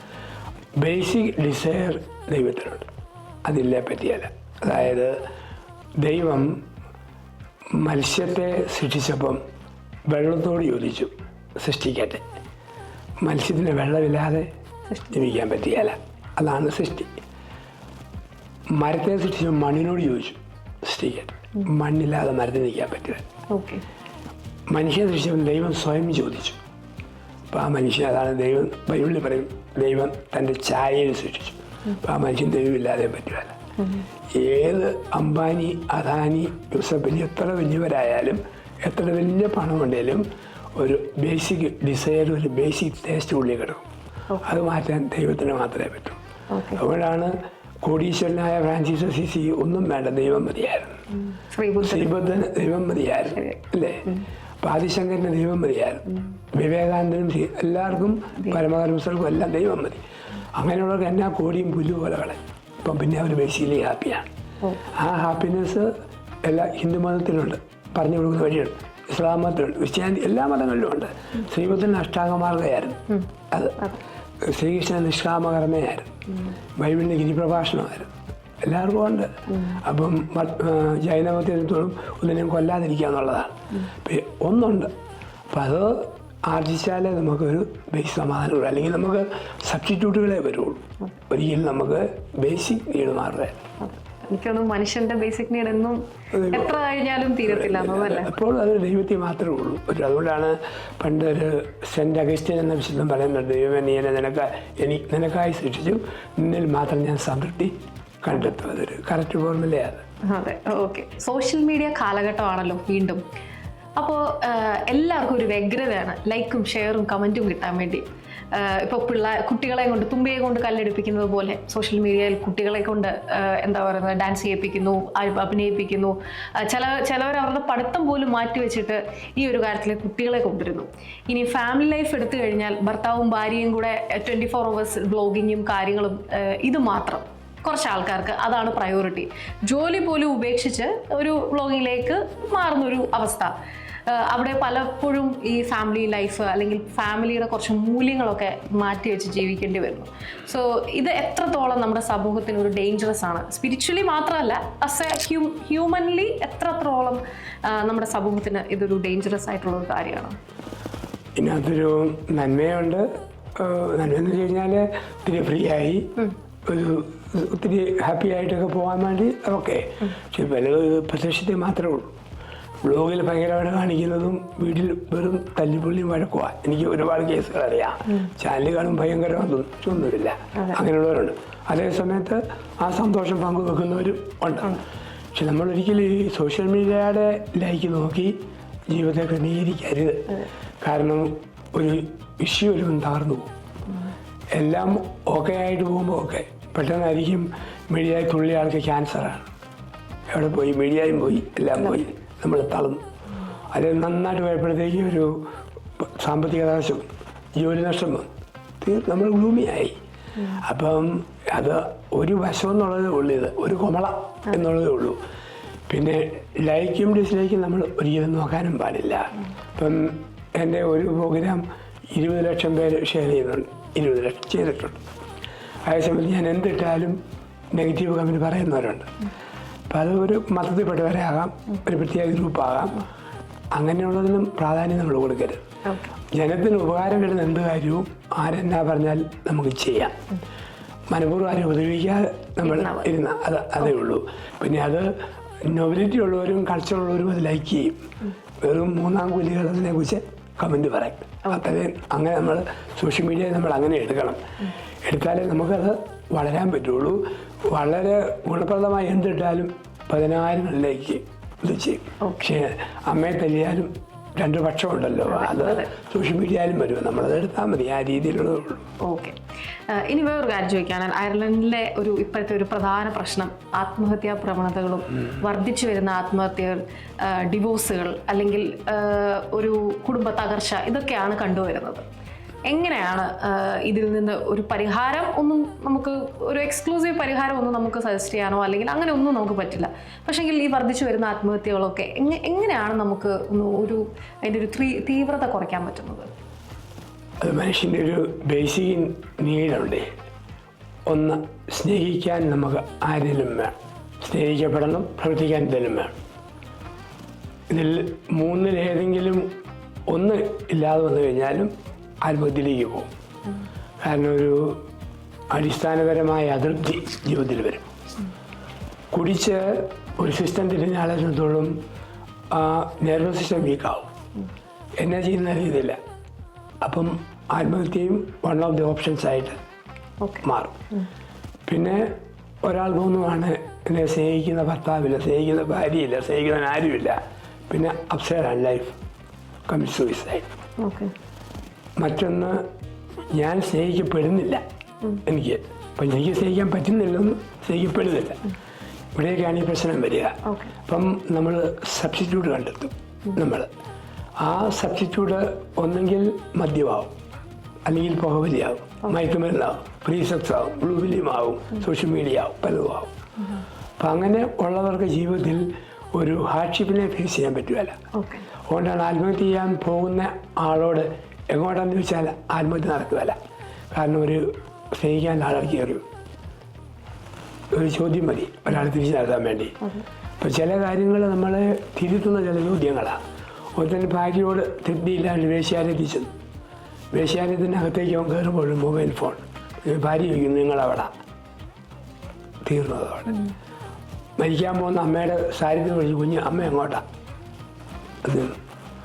ബേസിക് ഡിസയർ ദൈവത്തിനുണ്ട്, അതില്ലേ പറ്റിയല്ല. അതായത് ദൈവം മത്സ്യത്തെ സൃഷ്ടിച്ചപ്പം വെള്ളത്തോട് യോജിച്ചു, സൃഷ്ടിക്കട്ടെ. മത്സ്യത്തിന് വെള്ളമില്ലാതെ ജീവിക്കാൻ പറ്റിയല്ല, അതാണ് സൃഷ്ടി. മരത്തെ സൃഷ്ടിച്ച മണ്ണിനോട് ചോദിച്ചു, സൃഷ്ടിക്കട്ടെ. മണ്ണില്ലാതെ മരത്തിന് നിൽക്കാൻ പറ്റില്ല. മനുഷ്യനെ സൃഷ്ടിച്ചപ്പോൾ ദൈവം സ്വയം ചോദിച്ചു. അപ്പോൾ ആ മനുഷ്യൻ, അതാണ് ദൈവം ബൈബിളിൽ പറയും, ദൈവം തൻ്റെ ഛായയിൽ സൃഷ്ടിച്ചു. അപ്പോൾ ആ മനുഷ്യൻ ദൈവമില്ലാതെ പറ്റുമല്ല. ഏത് അംബാനി, അദാനി, യൂസഫ് അലി എത്ര വലിയവരായാലും എത്ര വലിയ പണമുണ്ടെങ്കിലും ഒരു ബേസിക് ഡിസയർ, ഒരു ബേസിക് ടേസ്റ്റ് ഉള്ളിൽ കിടക്കും. അത് മാറ്റാൻ ദൈവത്തിന് മാത്രമേ പറ്റൂ. അതുകൊണ്ടാണ് കോടീശ്വരനായ ഫ്രാൻസിസ് അസീസി ഒന്നും വേണ്ട, ദൈവം മതിയായിരുന്നു. ശ്രീബുദ്ധന് ദൈവം മതിയായിരുന്നു, അല്ലേ? ആദിശങ്കരന് ദൈവം മതിയായിരുന്നു. വിവേകാനന്ദനും എല്ലാവർക്കും, പരമഹംസർക്കും എല്ലാം ദൈവം മതി. അങ്ങനെയുള്ളവർക്ക് എന്നാ കോടിയും പുല്ല് പോലെ കളയും. ഇപ്പം പിന്നെ അവർ ബേസിക്കലി ഹാപ്പിയാണ്. ആ ഹാപ്പിനെസ് എല്ലാ ഹിന്ദു മതത്തിലുണ്ട്, പറഞ്ഞു കൊടുക്കുന്ന വഴിയുണ്ട്. ഇസ്ലാം മതത്തിലുണ്ട്, ക്രിസ്ത്യാനി, എല്ലാ മതങ്ങളിലും ഉണ്ട്. ശ്രീബുദ്ധൻ അഷ്ടാംഗമാർഗ്ഗമായിരുന്നു, അത് ശ്രീകൃഷ്ണൻ നിഷ്കാമകർമ്മയായിരുന്നു, ബൈബിളിൻ്റെ ഗിരിപ്രഭാഷണമായിരുന്നു, എല്ലാവർക്കും ഉണ്ട്. അപ്പം ജൈനമതത്തിനത്തോളം ഒന്നിനെയും കൊല്ലാതിരിക്കുക എന്നുള്ളതാണ്. ഒന്നുണ്ട്. അപ്പം അത് ആർജിച്ചാലേ നമുക്കൊരു ബേസ് സമാധാനം ഉള്ളൂ. അല്ലെങ്കിൽ നമുക്ക് സബ്സ്റ്റിറ്റ്യൂട്ടുകളെ വരുള്ളൂ, ഒരിക്കലും നമുക്ക് ബേസിക് നീഡ് മാറുക.
എനിക്കൊന്നും മനുഷ്യന്റെ ബേസിക് നീഡ് എന്നും എത്ര കഴിഞ്ഞാലും തീരത്തില്ല എന്നതല്ലേ.
അപ്പോൾ അത് ദൈവത്തിൽ മാത്രമേ ഉള്ളൂ. അതുകൊണ്ടാണ് പണ്ട് ഒരു സെന്റ് അഗസ്റ്റിൻ എന്ന വിശുദ്ധൻ പറയുന്നുണ്ട്, ദൈവമേ നീ നിനക്കായി സൃഷ്ടിച്ചു, നിന്നിൽ മാത്രം ഞാൻ സംതൃപ്തി കണ്ടെത്തും. അതൊരു കറക്റ്റ് ഫോർമുലയാണ്.
അതെ, ഓക്കെ. സോഷ്യൽ മീഡിയ കാലഘട്ടമാണല്ലോ വീണ്ടും. അപ്പോൾ എല്ലാവർക്കും ഒരു വ്യഗ്രതയാണ് ലൈക്കും ഷെയറും കമൻറ്റും കിട്ടാൻ വേണ്ടി. ഇപ്പോൾ കുട്ടികളെ കൊണ്ട്, തുമ്പിയെ കൊണ്ട് കല്ലെടുപ്പിക്കുന്നത് പോലെ സോഷ്യൽ മീഡിയയിൽ കുട്ടികളെ കൊണ്ട് എന്താ പറയുന്നത്, ഡാൻസ് ചെയ്യിപ്പിക്കുന്നു, അഭിനയിപ്പിക്കുന്നു. ചിലവർ അവരുടെ പഠിത്തം പോലും മാറ്റി വെച്ചിട്ട് ഈ ഒരു കാര്യത്തിൽ കുട്ടികളെ കൊണ്ടുവരുന്നു. ഇനി ഫാമിലി ലൈഫ് എടുത്തു കഴിഞ്ഞാൽ ഭർത്താവും ഭാര്യയും കൂടെ 24 hours വ്ളോഗിങ്ങും കാര്യങ്ങളും, ഇത് മാത്രം. കുറച്ച് ആൾക്കാർക്ക് അതാണ് പ്രയോറിറ്റി. ജോലി പോലും ഉപേക്ഷിച്ച് ഒരു വ്ളോഗിലേക്ക് മാറുന്നൊരു അവസ്ഥ. അവിടെ പലപ്പോഴും ഈ ഫാമിലി ലൈഫ് അല്ലെങ്കിൽ ഫാമിലിയുടെ കുറച്ച് മൂല്യങ്ങളൊക്കെ മാറ്റി വെച്ച് ജീവിക്കേണ്ടി വരുന്നു. സോ ഇത് എത്രത്തോളം നമ്മുടെ സമൂഹത്തിന് ഒരു ഡേഞ്ചറസ് ആണ്, സ്പിരിച്വലി മാത്രമല്ല ആസ് എ ഹ്യൂമൻലി എത്രത്തോളം നമ്മുടെ സമൂഹത്തിന് ഇതൊരു ഡേഞ്ചറസ് ആയിട്ടുള്ള ഒരു കാര്യമാണ്?
ഇതിനകത്തൊരു നന്മയുണ്ട്. നന്മയെന്ന് വെച്ച് കഴിഞ്ഞാൽ ഒത്തിരി ഫ്രീ ആയി, ഒരു ഒത്തിരി ഹാപ്പി ആയിട്ടൊക്കെ പോകാൻ വേണ്ടി ഓക്കെ. പക്ഷെ പലതും പ്രത്യക്ഷത്തിൽ മാത്രമേ ഉള്ളൂ. വ്ളോഗിൽ ഭയങ്കരമായിട്ട് കാണിക്കുന്നതും വീട്ടിൽ വെറും തല്ലിപ്പൊള്ളിയും വഴക്കുവാണ്. എനിക്ക് ഒരുപാട് കേസുകൾ അറിയാം. ചാനൽ കാണും ഭയങ്കരമൊന്നുമില്ല, അങ്ങനെയുള്ളവരുണ്ട്. അതേ സമയത്ത് ആ സന്തോഷം പങ്കുവെക്കുന്നവരും ഉണ്ട്. പക്ഷെ നമ്മളൊരിക്കലും ഈ സോഷ്യൽ മീഡിയയുടെ ലൈക്ക് നോക്കി ജീവിതത്തെ ക്രമീകരിക്കരുത്. കാരണം ഒരു ഇഷ്യൂ ഒരു തകർന്നു പോകും. എല്ലാം ഓക്കെ ആയിട്ട് പോകുമ്പോൾ ഓക്കെ, പെട്ടെന്നായിരിക്കും മീഡിയയിൽ തുള്ളിയ ആൾക്ക് ക്യാൻസറാണ്. എവിടെ പോയി, മീഡിയയും പോയി, എല്ലാം പോയി, നമ്മൾ തളർന്നു. അത് നന്നായിട്ട് പോയപ്പോഴത്തേക്ക് ഒരു സാമ്പത്തിക നാശം, ജോലി നഷ്ടം വന്നു, നമ്മൾ ഗ്ലൂമിയായി. അപ്പം അത് ഒരു വശം എന്നുള്ളതേ ഉള്ളൂ, ഇത് ഒരു കൊമള എന്നുള്ളതേ ഉള്ളൂ. പിന്നെ ലൈക്കും ഡിസ്ലൈക്കും നമ്മൾ ഒരിക്കലും നോക്കാനും പാടില്ല. ഇപ്പം എൻ്റെ ഒരു പ്രോഗ്രാം 20 ലക്ഷം പേര് ഷെയർ ചെയ്യുന്നുണ്ട് 20 ലക്ഷം ചെയ്തിട്ടുണ്ട്. അതേസമയത്ത് ഞാൻ എന്തിട്ടാലും നെഗറ്റീവ് കമൻറ്റ് പറയുന്നവരുണ്ട്. അപ്പം അത് ഒരു മതത്തിൽപ്പെട്ടവരെ ആകാം, ഒരു പ്രത്യേക ഗ്രൂപ്പാകാം, അങ്ങനെയുള്ളതിനും പ്രാധാന്യം നമ്മൾ കൊടുക്കരുത്. ജനത്തിന് ഉപകാരം കിട്ടുന്ന എന്ത് കാര്യവും ആരെന്നാ പറഞ്ഞാൽ നമുക്ക് ചെയ്യാം. മനഃപൂർവ്വം ആരും ഉപദ്രവിക്കാതെ നമ്മൾ ഇരുന്ന അതേ ഉള്ളൂ. പിന്നെ അത് നൊബിലിറ്റി ഉള്ളവരും കൾച്ചറുള്ളവരും അത് ലൈക്ക് ചെയ്യും. വെറും മൂന്നാം കൂലികൾ അതിനെക്കുറിച്ച് കമൻറ്റ് പറയും. അത്രയും അങ്ങനെ നമ്മൾ സോഷ്യൽ മീഡിയയിൽ നമ്മൾ അങ്ങനെ എടുക്കണം. എടുത്താലേ നമുക്കത് വളരാൻ പറ്റുള്ളൂ. വളരെ ഗുണപ്രദമായി എന്തിട്ടാലും 10,000ങ്ങളിലേക്ക് ഇത് ചെയ്യും. പക്ഷേ അമ്മയെ തല്ലിയാലും 2 പക്ഷമുണ്ടല്ലോ, അത് സോഷ്യൽ മീഡിയയിലും വരും. നമ്മളത് എടുത്താൽ മതി, ആ രീതിയിലുള്ളതേ ഉള്ളൂ.
ഓക്കെ. ഇനി വേറൊരു കാര്യം ചോദിക്കാനാണ്. അയർലൻഡിലെ ഇപ്പോഴത്തെ ഒരു പ്രധാന പ്രശ്നം ആത്മഹത്യാ പ്രവണതകളും വർദ്ധിച്ചു വരുന്ന ആത്മഹത്യകൾ, ഡിവോഴ്സുകൾ, അല്ലെങ്കിൽ ഒരു കുടുംബ തകർച്ച, ഇതൊക്കെയാണ് കണ്ടുവരുന്നത്. എങ്ങനെയാണ് ഇതിൽ നിന്ന് ഒരു പരിഹാരം? ഒന്നും നമുക്ക് ഒരു എക്സ്ക്ലൂസീവ് പരിഹാരം ഒന്നും നമുക്ക് സജസ്റ്റ് ചെയ്യാനോ അല്ലെങ്കിൽ അങ്ങനെ ഒന്നും നമുക്ക് പറ്റില്ല. പക്ഷേങ്കിൽ ഈ വർദ്ധിച്ചു വരുന്ന ആത്മഹത്യകളൊക്കെ എങ്ങനെയാണ് നമുക്ക് അതിൻ്റെ ഒരു തീവ്രത കുറയ്ക്കാൻ പറ്റുന്നത്?
അത് മനുഷ്യൻ്റെ ഒരു ബേസിക് നീഡുണ്ട്. ഒന്ന്, സ്നേഹിക്കാൻ നമുക്ക് ആരെങ്കിലും വേണം, സ്നേഹിക്കപ്പെടണം, പ്രവർത്തിക്കാൻ എന്തെങ്കിലും വേണം. ഇതിൽ മൂന്നിലേതെങ്കിലും ഒന്ന് ഇല്ലാതെ വന്നു കഴിഞ്ഞാലും ആത്മഹത്യയിലേക്ക് പോകും. കാരണം ഒരു അടിസ്ഥാനപരമായ അതൃപ്തി ജീവിതത്തിൽ വരും. കുടിച്ച് ഒരു സിസ്റ്റം തിരിഞ്ഞ ആളെ സംബന്ധിച്ചോളം നെർവസ് സിസ്റ്റം വീക്കാവും, എന്നാ ചെയ്യുന്ന രീതിയില്ല. അപ്പം ആത്മഹത്യയും വൺ ഓഫ് ദി ഓപ്ഷൻസ് ആയിട്ട് മാറും. പിന്നെ ഒരാൾ തോന്നുവാണ് എന്നെ സ്നേഹിക്കുന്ന ഭർത്താവില്ല, സ്നേഹിക്കുന്ന ഭാര്യയില്ല, സ്നേഹിക്കുന്നവൻ ആരുമില്ല, പിന്നെ upside and life commit suicide. മറ്റൊന്ന്, ഞാൻ സ്നേഹിക്കപ്പെടുന്നില്ല, എനിക്ക് അപ്പം എനിക്ക് സ്നേഹിക്കാൻ പറ്റുന്നില്ലെന്ന്, സ്നേഹിക്കപ്പെടുന്നില്ല. ഇവിടെയൊക്കെയാണ് ഈ പ്രശ്നം വരിക. അപ്പം നമ്മൾ സബ്സ്റ്റിറ്റ്യൂട്ട് കണ്ടെത്തും. നമ്മൾ ആ സബ്സ്റ്റിറ്റ്യൂട്ട് ഒന്നെങ്കിൽ മദ്യമാവും, അല്ലെങ്കിൽ പുകവലിയാവും, മയക്കുമരുന്നാവും, ഫ്രീ സെക്സ് ആവും, ബ്ലൂ ഫിലിം ആവും, സോഷ്യൽ മീഡിയ ആവും, പലതും ആവും. അപ്പം അങ്ങനെ ഉള്ളവർക്ക് ജീവിതത്തിൽ ഒരു ഹാർഡ്ഷിപ്പിനെ ഫേസ് ചെയ്യാൻ പറ്റുകയില്ല. അതുകൊണ്ടാണ് ആത്മഹത്യ ചെയ്യാൻ പോകുന്ന ആളോട് എങ്ങോട്ടാന്ന് ചോദിച്ചാൽ ആത്മഹത്യ നടക്കുകയല്ല. കാരണം ഒരു സ്നേഹിക്കാൻ ആളിറക്കി ഒരു ചോദ്യം മതി ഒരാൾ തിരിച്ചു നടത്താൻ വേണ്ടി. അപ്പം ചില കാര്യങ്ങൾ നമ്മളെ തിരുത്തുന്ന ചില ചോദ്യങ്ങളാണ്. ഒരുത്തന്നെ ഭാര്യയോട് തൃപ്തിയില്ലാണ്ട് വേശ്യാലയത്തിൽ ചെന്നു. വേശ്യാലയത്തിനകത്തേക്ക് അവൻ കയറുമ്പോഴും മൊബൈൽ ഫോൺ. ഭാര്യ ചോദിക്കുന്നു, നിങ്ങളവിടെ തീർന്നതോടെ. മരിക്കാൻ പോകുന്ന അമ്മയുടെ സാരിത്തിന് വിളിച്ച്, കുഞ്ഞ് അമ്മ എങ്ങോട്ടാണ് അത്?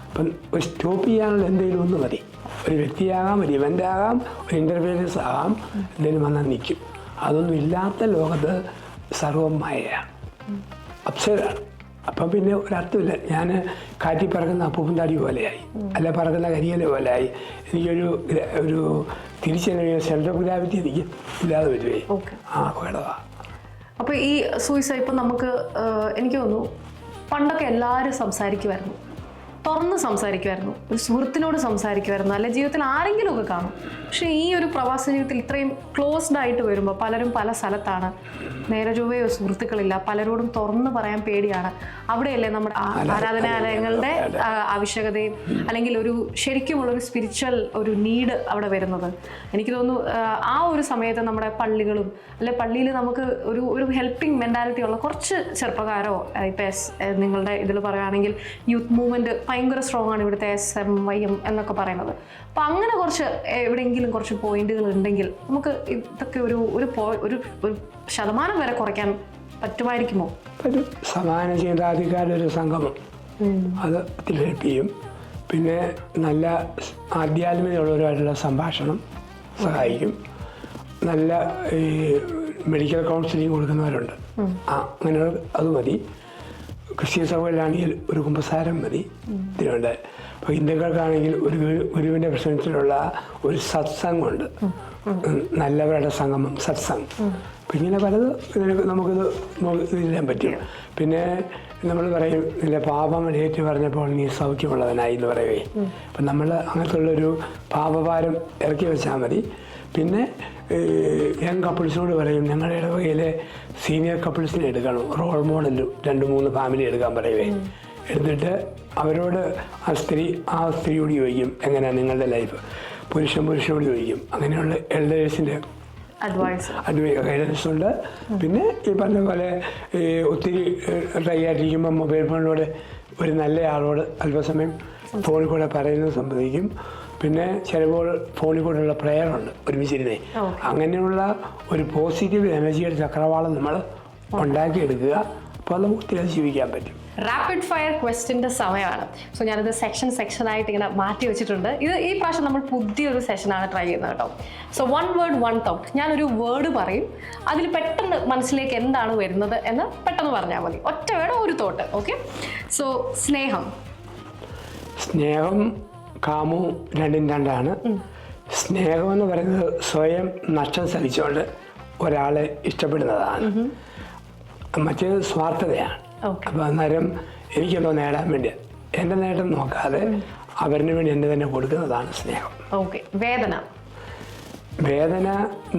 അപ്പം ഒരു സ്റ്റോപ്പ് ചെയ്യാനുള്ള എന്തെങ്കിലും ഒന്ന് മതി. ഒരു വ്യക്തിയാകാം, ഒരു ഇവൻ്റ് ആകാം, ഒരു ഇൻ്റർഫിയറൻസ് ആകാം, എന്തെങ്കിലും വന്നാൽ നിൽക്കും. അതൊന്നും ഇല്ലാത്ത ലോകത്ത് സർവ്വം മായയാണ്, അപ്സൈഡാണ്. അപ്പം പിന്നെ ഒരർത്ഥമില്ല. ഞാൻ കാറ്റി പറക്കുന്ന അപ്പൂപ്പന്താടി പോലെയായി, അല്ല പറക്കുന്ന കരിയല പോലെയായി. എനിക്കൊരു തിരിച്ചറിയ സെൻട്രൽ ഗ്രാവിറ്റി എനിക്ക് ഇല്ലാതെ വരുവേ. ആ അപകടമാണ്.
അപ്പോൾ ഈ സൂയിസൈഡ് ഇപ്പം നമുക്ക് എനിക്ക് തോന്നുന്നു പണ്ടൊക്കെ എല്ലാവരും സംസാരിക്കുമായിരുന്നു, തുറന്ന് സംസാരിക്കുമായിരുന്നു, ഒരു സുഹൃത്തിനോട് സംസാരിക്കുമായിരുന്നു, അല്ലെ ജീവിതത്തിൽ ആരെങ്കിലും ഒക്കെ കാണും. പക്ഷേ ഈ ഒരു പ്രവാസ ജീവിതത്തിൽ ഇത്രയും ക്ലോസ്ഡ് ആയിട്ട് വരുമ്പോൾ പലരും പല സ്ഥലത്താണ്, നേരെ ചൊവ്വയോ സുഹൃത്തുക്കളില്ല, പലരോടും തുറന്ന് പറയാൻ പേടിയാണ്. അവിടെയല്ലേ നമ്മുടെ ആരാധനാലയങ്ങളുടെ ആവശ്യകതയും അല്ലെങ്കിൽ ഒരു ശരിക്കുമുള്ളൊരു സ്പിരിച്വൽ ഒരു നീഡ് അവിടെ വരുന്നത്. എനിക്ക് തോന്നുന്നു ആ ഒരു സമയത്ത് നമ്മുടെ പള്ളികളും അല്ലെ പള്ളിയിൽ നമുക്ക് ഒരു ഹെൽപ്പിംഗ് മെൻറ്റാലിറ്റി ഉള്ള കുറച്ച് ചെറുപ്പക്കാരോ, ഇപ്പം നിങ്ങളുടെ ഇതിൽ പറയുകയാണെങ്കിൽ യൂത്ത് മൂവ്മെൻറ്റ് ഭയങ്കര സ്ട്രോങ് ആണ് ഇവിടുത്തെ SMYM എന്നൊക്കെ പറയുന്നത്. അപ്പം അങ്ങനെ കുറച്ച് എവിടെയെങ്കിലും കുറച്ച് പോയിന്റുകൾ ഉണ്ടെങ്കിൽ നമുക്ക് ഇതൊക്കെ ഒരു ശതമാനം വരെ കുറയ്ക്കാൻ പറ്റുമായിരിക്കുമോ?
ഒരു സമാന ചിന്താധികാരുടെ ഒരു സംഗമം അത് ഹെൽപ്പ് ചെയ്യും. പിന്നെ നല്ല ആധ്യാത്മികതയുള്ളവരുമായിട്ടുള്ള സംഭാഷണം സഹായിക്കും. നല്ല ഈ മെഡിക്കൽ കൗൺസിലിംഗ് കൊടുക്കുന്നവരുണ്ട്, അങ്ങനെ അത് മതി. ക്രിസ്ത്യൻ സഭയിലാണെങ്കിൽ ഒരു കുമ്പസാരം മതി. ഇതിനുണ്ട്. ഇപ്പോൾ ഹിന്ദുക്കൾക്കാണെങ്കിൽ ഒരു ഗുരുവിൻ്റെ പ്രസൻസിലുള്ള ഒരു സത്സംഗമുണ്ട്, നല്ലവരുടെ സംഗമം, സത്സംഗ്. അപ്പം ഇങ്ങനെ പലത് നമുക്കിത് ചെയ്യാൻ പറ്റും. പിന്നെ നമ്മൾ പറയും, ഇല്ല പാപങ്ങൾ ഏറ്റു പറഞ്ഞപ്പോൾ നീ സൗഖ്യമുള്ളവനായി എന്ന് പറയുവേ. അപ്പം നമ്മൾ അങ്ങനത്തെ ഉള്ളൊരു പാപഭാരം ഇറക്കി വെച്ചാൽ മതി. പിന്നെ യങ് കപ്പിൾസിനോട് പറയും, ഞങ്ങളുടെ ഇടവകയിലെ സീനിയർ കപ്പിൾസിനെ എടുക്കണം, റോൾ മോഡൽ 2-3 ഫാമിലി എടുക്കാൻ പറയുവേ. എടുത്തിട്ട് അവരോട് ആ സ്ത്രീയോട് ചോദിക്കും, എങ്ങനെയാണ് നിങ്ങളുടെ ലൈഫ്. പുരുഷനോട് ചോദിക്കും. അങ്ങനെയുള്ള എൽഡേഴ്സിൻ്റെ ഗൈഡൻസ് ഉണ്ട്. പിന്നെ ഈ പറഞ്ഞ പോലെ ഈ ഒത്തിരി ട്രൈ ആയിട്ടിരിക്കുമ്പോൾ മൊബൈൽ ഫോണിലൂടെ ഒരു നല്ല ആളോട് അല്പസമയം ഫോണിൽ കൂടെ പറയുന്നത് സംഭവിക്കും. പിന്നെ ചിലപ്പോൾ ഫോണിൽ കൂടെയുള്ള പ്രേയറുണ്ട് ഒരുമിച്ചിരുന്നേ. അങ്ങനെയുള്ള ഒരു പോസിറ്റീവ് എനർജിയുടെ ചക്രവാളം നമ്മൾ ഉണ്ടാക്കിയെടുക്കുക. അപ്പോൾ അത് ഒത്തിരി ജീവിക്കാൻ പറ്റും.
റാപ്പിഡ് ഫയർ ക്വസ്റ്റ്യൻ്റെ സമയമാണ്. സോ ഞാനത് സെക്ഷനായിട്ട് ഇങ്ങനെ മാറ്റി വെച്ചിട്ടുണ്ട്. ഈ പ്രാവശ്യം നമ്മൾ പുതിയൊരു സെഷനാണ് ട്രൈ ചെയ്യുന്നത് കേട്ടോ. So 1 word 1 thought. ഞാനൊരു വേർഡ് പറയും, അതിൽ പെട്ടെന്ന് മനസ്സിലേക്ക് എന്താണ് വരുന്നത് എന്ന് പെട്ടെന്ന് പറഞ്ഞാൽ മതി. ഒറ്റ വേർഡ്, ഒരു തോട്ട്. ഓക്കെ. സോ സ്നേഹം.
സ്നേഹം കാമവും രണ്ടും രണ്ടാണ്. സ്നേഹം എന്ന് പറയുന്നത് സ്വയം നഷ്ടം സഹിച്ചുകൊണ്ട് ഒരാളെ ഇഷ്ടപ്പെടുന്നതാണ്. മറ്റേത് സ്വാർത്ഥതയാണ്. അപ്പോൾ അന്നേരം എനിക്കെന്തോ നേടാൻ വേണ്ടി എൻ്റെ നേട്ടം നോക്കാതെ അവരിന് വേണ്ടി എന്നെ തന്നെ കൊടുക്കുന്നതാണ് സ്നേഹം. വേദന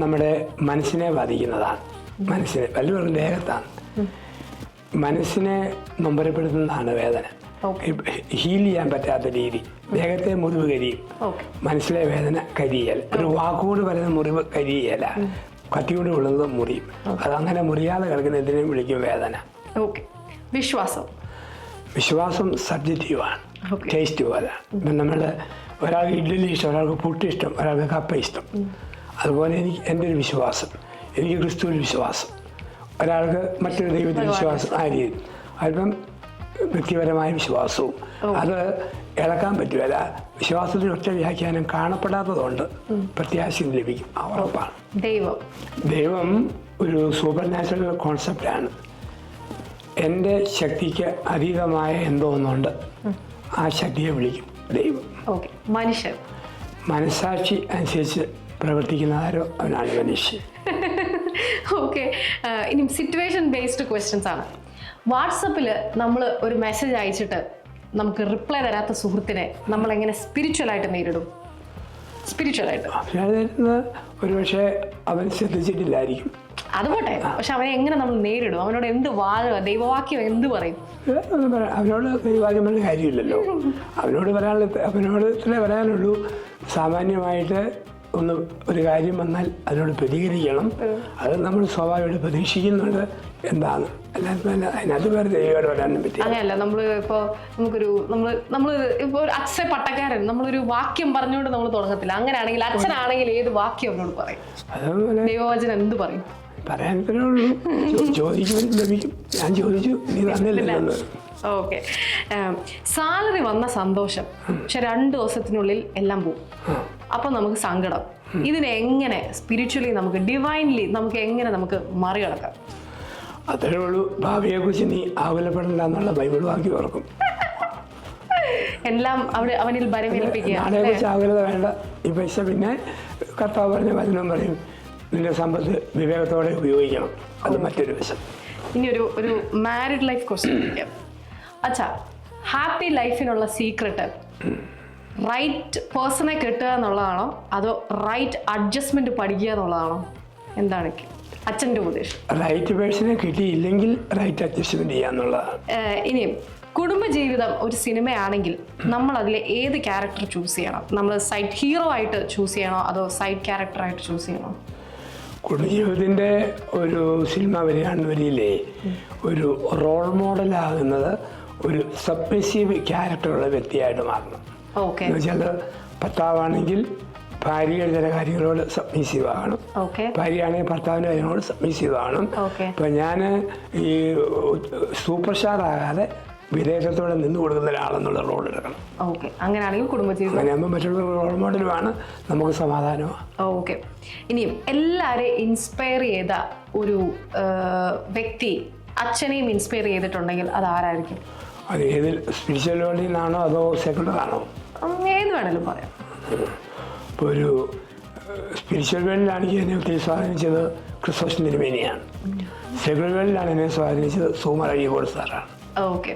നമ്മുടെ മനസ്സിനെ ബാധിക്കുന്നതാണ്. മനസ്സിനെ വല്ലവരും ദേഹത്താണ്. മനസ്സിനെ നൊമ്പരപ്പെടുത്തുന്നതാണ് വേദന. ഹീൽ ചെയ്യാൻ പറ്റാത്ത രീതി. ദേഹത്തെ മുറിവ് കരിയും, മനസ്സിലെ വേദന കരിയൽ. ഒരു വാക്കുകൊണ്ട് പറയുന്ന മുറിവ് കരിയല, കത്തിയോട് കൊള്ളുന്നത് മുറിയും. അതങ്ങനെ മുറിയാതെ കിടക്കുന്ന എന്തിനേയും വിളിക്കും വേദന. വിശ്വാസം സബ്ജക്റ്റീവാണ്, ടേസ്റ്റ് പോലെ. ഇപ്പം നമ്മൾ ഒരാൾക്ക് ഇഡ്ഡലി ഇഷ്ടം, ഒരാൾക്ക് പുട്ട് ഇഷ്ടം, ഒരാൾക്ക് കപ്പ ഇഷ്ടം. അതുപോലെ എൻ്റെ ഒരു വിശ്വാസം, എനിക്ക് ക്രിസ്തുവിൽ വിശ്വാസം, ഒരാൾക്ക് മറ്റൊരു ദൈവത്തിൽ വിശ്വാസം. ആ രീതി അതിപ്പം വ്യക്തിപരമായ വിശ്വാസവും അത് ഇളക്കാൻ പറ്റുമല്ല. വിശ്വാസത്തിന് ഒറ്റ വ്യാഖ്യാനം കാണപ്പെടാത്തതുകൊണ്ട് പ്രത്യാശ ലഭിക്കും. ആ ഉറപ്പാണ്. ദൈവം ഒരു സൂപ്പർ നാച്ചുറൽ കോൺസെപ്റ്റാണ്. എൻ്റെ ശക്തിക്ക് അതീതമായ എന്തോ ഒന്നുണ്ട്, ആ ശക്തിയെ വിളിക്കും ദൈവം. മനസാക്ഷി അനുസരിച്ച് പ്രവർത്തിക്കുന്നതാരോ അവനാണ് മനുഷ്യൻ.
ഓക്കെ. ഇനി സിറ്റുവേഷൻ ബേസ്ഡ് ക്വസ്റ്റ്യൻസ് ആണ്. വാട്സപ്പിൽ നമ്മൾ ഒരു മെസ്സേജ് അയച്ചിട്ട് നമുക്ക് റിപ്ലൈ തരാത്ത സുഹൃത്തിനെ നമ്മൾ എങ്ങനെ സ്പിരിച്വലായിട്ട് നേരിടും?
ഒരു പക്ഷേ അവൻ ശ്രദ്ധിച്ചിട്ടില്ലായിരിക്കും.
അതുപോട്ടെ, പക്ഷെ അവനെ എങ്ങനെ നമ്മൾ നേരിടും? അവനോട് എന്ത് ദൈവവാക്യം എന്ത് പറയും?
അവനോട് ദൈവവാക്യം പറഞ്ഞ കാര്യമില്ലല്ലോ. അവനോട് ഇത്രേ പറയാനുള്ളൂ. സാമാന്യമായിട്ട് ഒരു കാര്യം വന്നാൽ അതിനോട് പ്രതികരിക്കണം. അത് നമ്മൾ സ്വാഭാവികമായിട്ട് പ്രതീക്ഷിക്കുന്നുണ്ട്. എന്താണ് അതിനകത്ത് വേറെ ദൈവമായിട്ട് വരാനും പറ്റില്ല.
അങ്ങനെയല്ല, നമ്മൾ ഇപ്പോൾ ഒരു അച്ഛൻ പട്ടക്കാരൻ നമ്മളൊരു വാക്യം പറഞ്ഞുകൊണ്ട് നമ്മൾ തുടങ്ങത്തില്ല. അങ്ങനെയാണെങ്കിൽ അച്ഛനാണെങ്കിൽ ഏത് വാക്യം അവനോട് പറയും? ദൈവവചനം എന്ത് പറയും?
പറയാനേ ഉള്ളൂ. ചോദിക്കും, ലഭിക്കും. ഞാൻ ചോദിച്ചു, നീ തന്നില്ലല്ലോ.
ഓക്കെ. സാലറി വന്ന സന്തോഷം, പക്ഷെ 2 ദിവസത്തിനുള്ളിൽ എല്ലാം പോകും. അപ്പൊ നമുക്ക് സങ്കടം. ഇതിനെങ്ങനെ സ്പിരിച്വലി നമുക്ക് ഡിവൈൻലി നമുക്ക് എങ്ങനെ നമുക്ക് മറികടക്കാം?
അത്രേ ഉള്ളൂ. ഭാവിയെ കുറിച്ച് നീ ആകുലപ്പെടണ്ട എന്നുള്ള ബൈബിൾ വാക്യം ഓർക്കും.
എല്ലാം അവിടെ അവനിൽ ബലമേൽപ്പിക്കുക.
നാളെ കുറിച്ച് ആകുലത വേണ്ട. ഈ പൈസ പിന്നെ കർത്താവ് പറഞ്ഞ വചനം പറയും, നിന്റെ സമ്പത്ത് വിവേകത്തോടെ ഉപയോഗിക്കണം. അത് മറ്റൊരു വശം.
ഇനി ഒരു മാരിഡ് ലൈഫ് ക്വസ്റ്റ്യൻ. അച്ഛാ, ഹാപ്പി ലൈഫിനുള്ള സീക്രട്ട് റൈറ്റ് പേഴ്സണെ കിട്ടുക എന്നുള്ളതാണോ അതോ റൈറ്റ് അഡ്ജസ്റ്റ്മെന്റ് പഠിക്കുക എന്നുള്ളതാണോ? എന്താണ് അച്ഛൻ്റെ ഉപദേശം?
റൈറ്റ് പേഴ്സണെ കിട്ടിയില്ലെങ്കിൽ റൈറ്റ് അഡ്ജസ്റ്റ്മെന്റ് ചെയ്യാന്നുള്ളതാണ്.
ഇനിയും കുടുംബജീവിതം ഒരു സിനിമയാണെങ്കിൽ നമ്മൾ അതിലെ ഏത് ക്യാരക്ടർ ചൂസ് ചെയ്യണം? നമ്മൾ സൈഡ് ഹീറോ ആയിട്ട് ചൂസ് ചെയ്യണോ അതോ സൈഡ് ക്യാരക്ടർ ആയിട്ട് ചൂസ് ചെയ്യണോ?
കുടുംബജീവിതത്തിൻ്റെ ഒരു സിനിമ വരില്ലേ, ഒരു റോൾ മോഡലാകുന്നത് ഒരു സബ്മിസീവ് ക്യാരക്ടറുള്ള വ്യക്തിയായിട്ട് മാറണം. എന്ന് വെച്ചാൽ ഭർത്താവാണെങ്കിൽ ഭാര്യയുടെ ചില കാര്യങ്ങളോട് സബ്മിസീവ് ആകണം, ഭാര്യയാണെങ്കിൽ ഭർത്താവിൻ്റെ കാര്യങ്ങളോട് സബ്മിസീവ് ആകണം. ഇപ്പം ഞാൻ ഈ സൂപ്പർ സ്റ്റാർ ആകാതെ വിദേശത്തോടെ നിന്ന് കൊടുക്കുന്ന ഒരാളെന്നുള്ള റോൾ എടുക്കണം.
അങ്ങനെയാണെങ്കിൽ കുടുംബജീവിതം
അങ്ങനെയാകുമ്പോൾ മറ്റുള്ള റോൾ മോഡലുമാണ്, നമുക്ക് സമാധാനമാണ്.
ഓക്കെ. ഇനിയും എല്ലാവരെയും ഇൻസ്പയർ ചെയ്ത ഒരു വ്യക്തി അച്ഛനെയും ഇൻസ്പയർ ചെയ്തിട്ടുണ്ടെങ്കിൽ അത് ആരായിരിക്കും?
അത് ഏതിൽ, സ്പിരിച്വൽ വേൾഡിൽ നിന്നാണോ അതോ സെക്കുലർ ആണോ?
ഏത് വേണമെങ്കിലും പറയാം.
ഇപ്പോൾ ഒരു സ്പിരിച്വൽ വേൾഡിലാണെങ്കിൽ എന്നെ ഒത്തിരി സ്വാധീനിച്ചത് ക്രിസ്തോസ് തിരുമേനിയാണ്. സെക്കുലർ വേൾഡിലാണ് എന്നെ സ്വാധീനിച്ചത് സുകുമാർ അഴീക്കോട് സാറാണ്.
ഓക്കെ.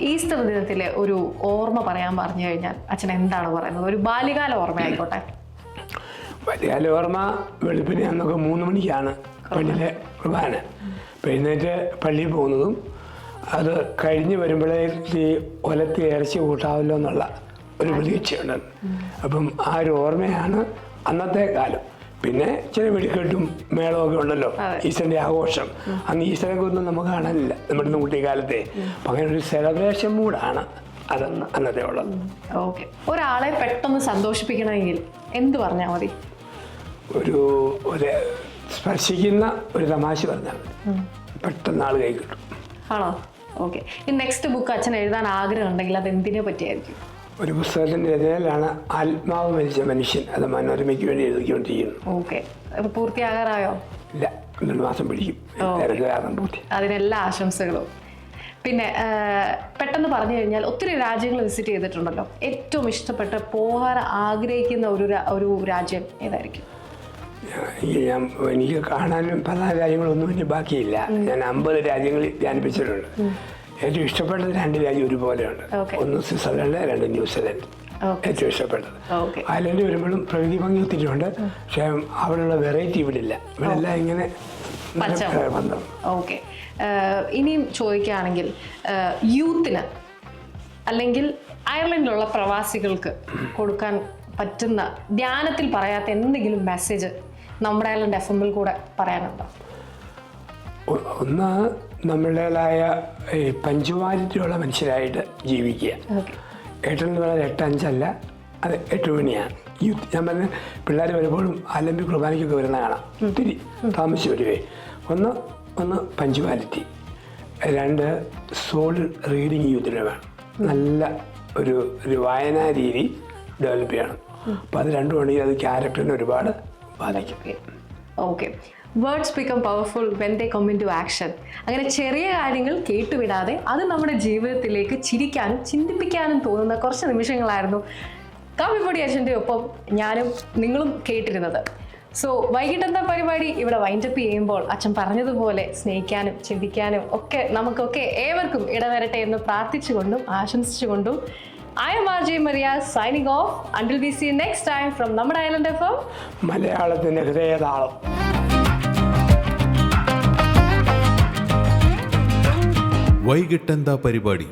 ഈസ്റ്റർ ദിനത്തിലെ ഒരു ഓർമ്മ പറയാൻ പറഞ്ഞു കഴിഞ്ഞാൽ അച്ഛൻ എന്താണ് പറയുന്നത്? ഒരു ബാല്യകാല ഓർമ്മ ആയിക്കോട്ടെ.
ബാല്യകാല ഓർമ്മ വെളുപ്പിന് അന്നൊക്കെ 3 മണിക്കാണ് പള്ളിയിലെ കുർബാന. എഴുന്നേറ്റ് പള്ളിയിൽ പോകുന്നതും അത് കഴിഞ്ഞ് വരുമ്പോഴേക്ക് ഒലത്തി ഇറച്ചി കൂട്ടാവല്ലോ എന്നുള്ള ഒരു പ്രതീക്ഷയുണ്ട്. അപ്പം ആ ഒരു ഓർമ്മയാണ് അന്നത്തെ കാലം. പിന്നെ ചില വെടിക്കെട്ടും മേളമൊക്കെ ഉണ്ടല്ലോ, ഈസ്റ്ററിന്റെ ആഘോഷം. അന്ന് ഈസ്റ്ററൊക്കെ ഒന്നും നമുക്ക് കാണാനില്ല നമ്മുടെ കുട്ടിക്കാലത്തെ. അപ്പം അങ്ങനെ ഒരു സെലിബ്രേഷൻ മൂഡാണ് അതെന്ന് അന്നത്തെ ഉള്ളത്.
ഓക്കെ. ഒരാളെ പെട്ടെന്ന് സന്തോഷിപ്പിക്കണമെങ്കിൽ എന്ത് പറഞ്ഞാൽ മതി?
ഒരു സ്പർശിക്കുന്ന ഒരു തമാശ പറഞ്ഞാൽ പെട്ടെന്ന് ആൾ കൈ കിട്ടും.
ആണോ? ഓക്കെ. ഈ നെക്സ്റ്റ് ബുക്ക് അച്ഛൻ എഴുതാൻ ആഗ്രഹം ഉണ്ടെങ്കിൽ അത് എന്തിനെ പറ്റിയായിരിക്കും?
ഒരു പുസ്തകത്തിന്റെ രചനയിലാണ് ആത്മാവ് മരിച്ച മനുഷ്യൻ. അത് മനോരമയ്ക്ക് വേണ്ടി എഴുതിക്കൊണ്ടിരിക്കുന്നു.
ഓക്കെ. അപ്പൊ പൂർത്തിയാകാറായോ?
ഇല്ല, 2 മാസം പിടിക്കും.
അതിനെല്ലാ ആശംസകളും. പിന്നെ പെട്ടെന്ന് പറഞ്ഞു കഴിഞ്ഞാൽ ഒത്തിരി രാജ്യങ്ങൾ വിസിറ്റ് ചെയ്തിട്ടുണ്ടല്ലോ, ഏറ്റവും ഇഷ്ടപ്പെട്ട് പോകാൻ ആഗ്രഹിക്കുന്ന ഒരു രാജ്യം ഏതായിരിക്കും?
എനിക്ക് കാണാനും പ്രധാന രാജ്യങ്ങളൊന്നും ഇനി ബാക്കിയില്ല. ഞാൻ 50 രാജ്യങ്ങളിൽ ധ്യാനിപ്പിച്ചിട്ടുണ്ട്. ഏറ്റവും ഇഷ്ടപ്പെട്ട 2 രാജ്യം ഒരുപോലെയുണ്ട്. ഒന്ന് സ്വിറ്റ്സർലൻഡ്, 2 ന്യൂസിലൻഡ്. ഏറ്റവും ഇഷ്ടപ്പെട്ടത്. അയർലൻഡ് വരുമ്പോഴും പ്രകൃതി ഭംഗി ഒത്തിരിയുണ്ട്. പക്ഷെ അവിടെയുള്ള വെറൈറ്റി ഇവിടെ ഇല്ല. ഇവിടെ എല്ലാം ഇങ്ങനെ ബന്ധം.
ഓക്കെ. ഇനിയും ചോദിക്കുകയാണെങ്കിൽ യൂത്തിന് അല്ലെങ്കിൽ അയർലൻഡിലുള്ള പ്രവാസികൾക്ക് കൊടുക്കാൻ പറ്റുന്ന ധ്യാനത്തിൽ പറയാത്ത എന്തെങ്കിലും മെസ്സേജ് നമ്മുടെ ഐലൻഡ് FM-ൽ കൂടെ പറയാനുണ്ടോ?
ഒന്ന്, നമ്മുടേതായ പഞ്ച്വാലിറ്റിയുള്ള മനുഷ്യരായിട്ട് ജീവിക്കുക. 8 എന്ന് പറയുന്നത് 8-5 അല്ല, അത് 8 മണിയാണ്. യൂത്ത് ഞാൻ പറഞ്ഞ പിള്ളേർ വരുമ്പോഴും അലമ്പി കുർബാനയ്ക്കൊക്കെ വരുന്ന കാണാം. ഒത്തിരി താമസിച്ച് വരുവേ. ഒന്ന് പഞ്ച്വാലിറ്റി. 2 സോൾ റീഡിങ് യൂത്തിന് വേണം. നല്ല ഒരു വായനാ രീതി ഡെവലപ്പ് ചെയ്യണം. അപ്പം അത് 2 ഉണ്ടെങ്കിൽ അത് ക്യാരക്ടറിനെ ഒരുപാട് ബാധിക്കും.
Okay. Words become powerful when they come into action. അങ്ങനെ ചെറിയ കാര്യങ്ങൾ കേട്ടുവിടാതെ അത് നമ്മുടെ ജീവിതത്തിലേക്ക് ചിരിക്കാനും ചിന്തിപ്പിക്കാനും തോന്നുന്ന കുറച്ച് നിമിഷങ്ങളായിരുന്നു കാപ്പിപ്പൊടി അച്ഛൻ്റെ ഒപ്പം ഞാനും നിങ്ങളും കേട്ടിരുന്നത്. സോ വൈകിട്ടെന്താ പരിപാടി ഇവിടെ വൈൻഡപ്പ് ചെയ്യുമ്പോൾ അച്ഛൻ പറഞ്ഞതുപോലെ സ്നേഹിക്കാനും ചിന്തിക്കാനും ഒക്കെ നമുക്കൊക്കെ ഏവർക്കും ഇടവരട്ടെ എന്ന് പ്രാർത്ഥിച്ചുകൊണ്ടും ആശംസിച്ചുകൊണ്ടും I am RJ Maria signing off. Until we see you next time from നമ്മുടെ ഐലൻഡ് FM,
മലയാളത്തിന്റെ ഹൃദയതാളം.
വൈകിട്ടെന്താ പരിപാടി.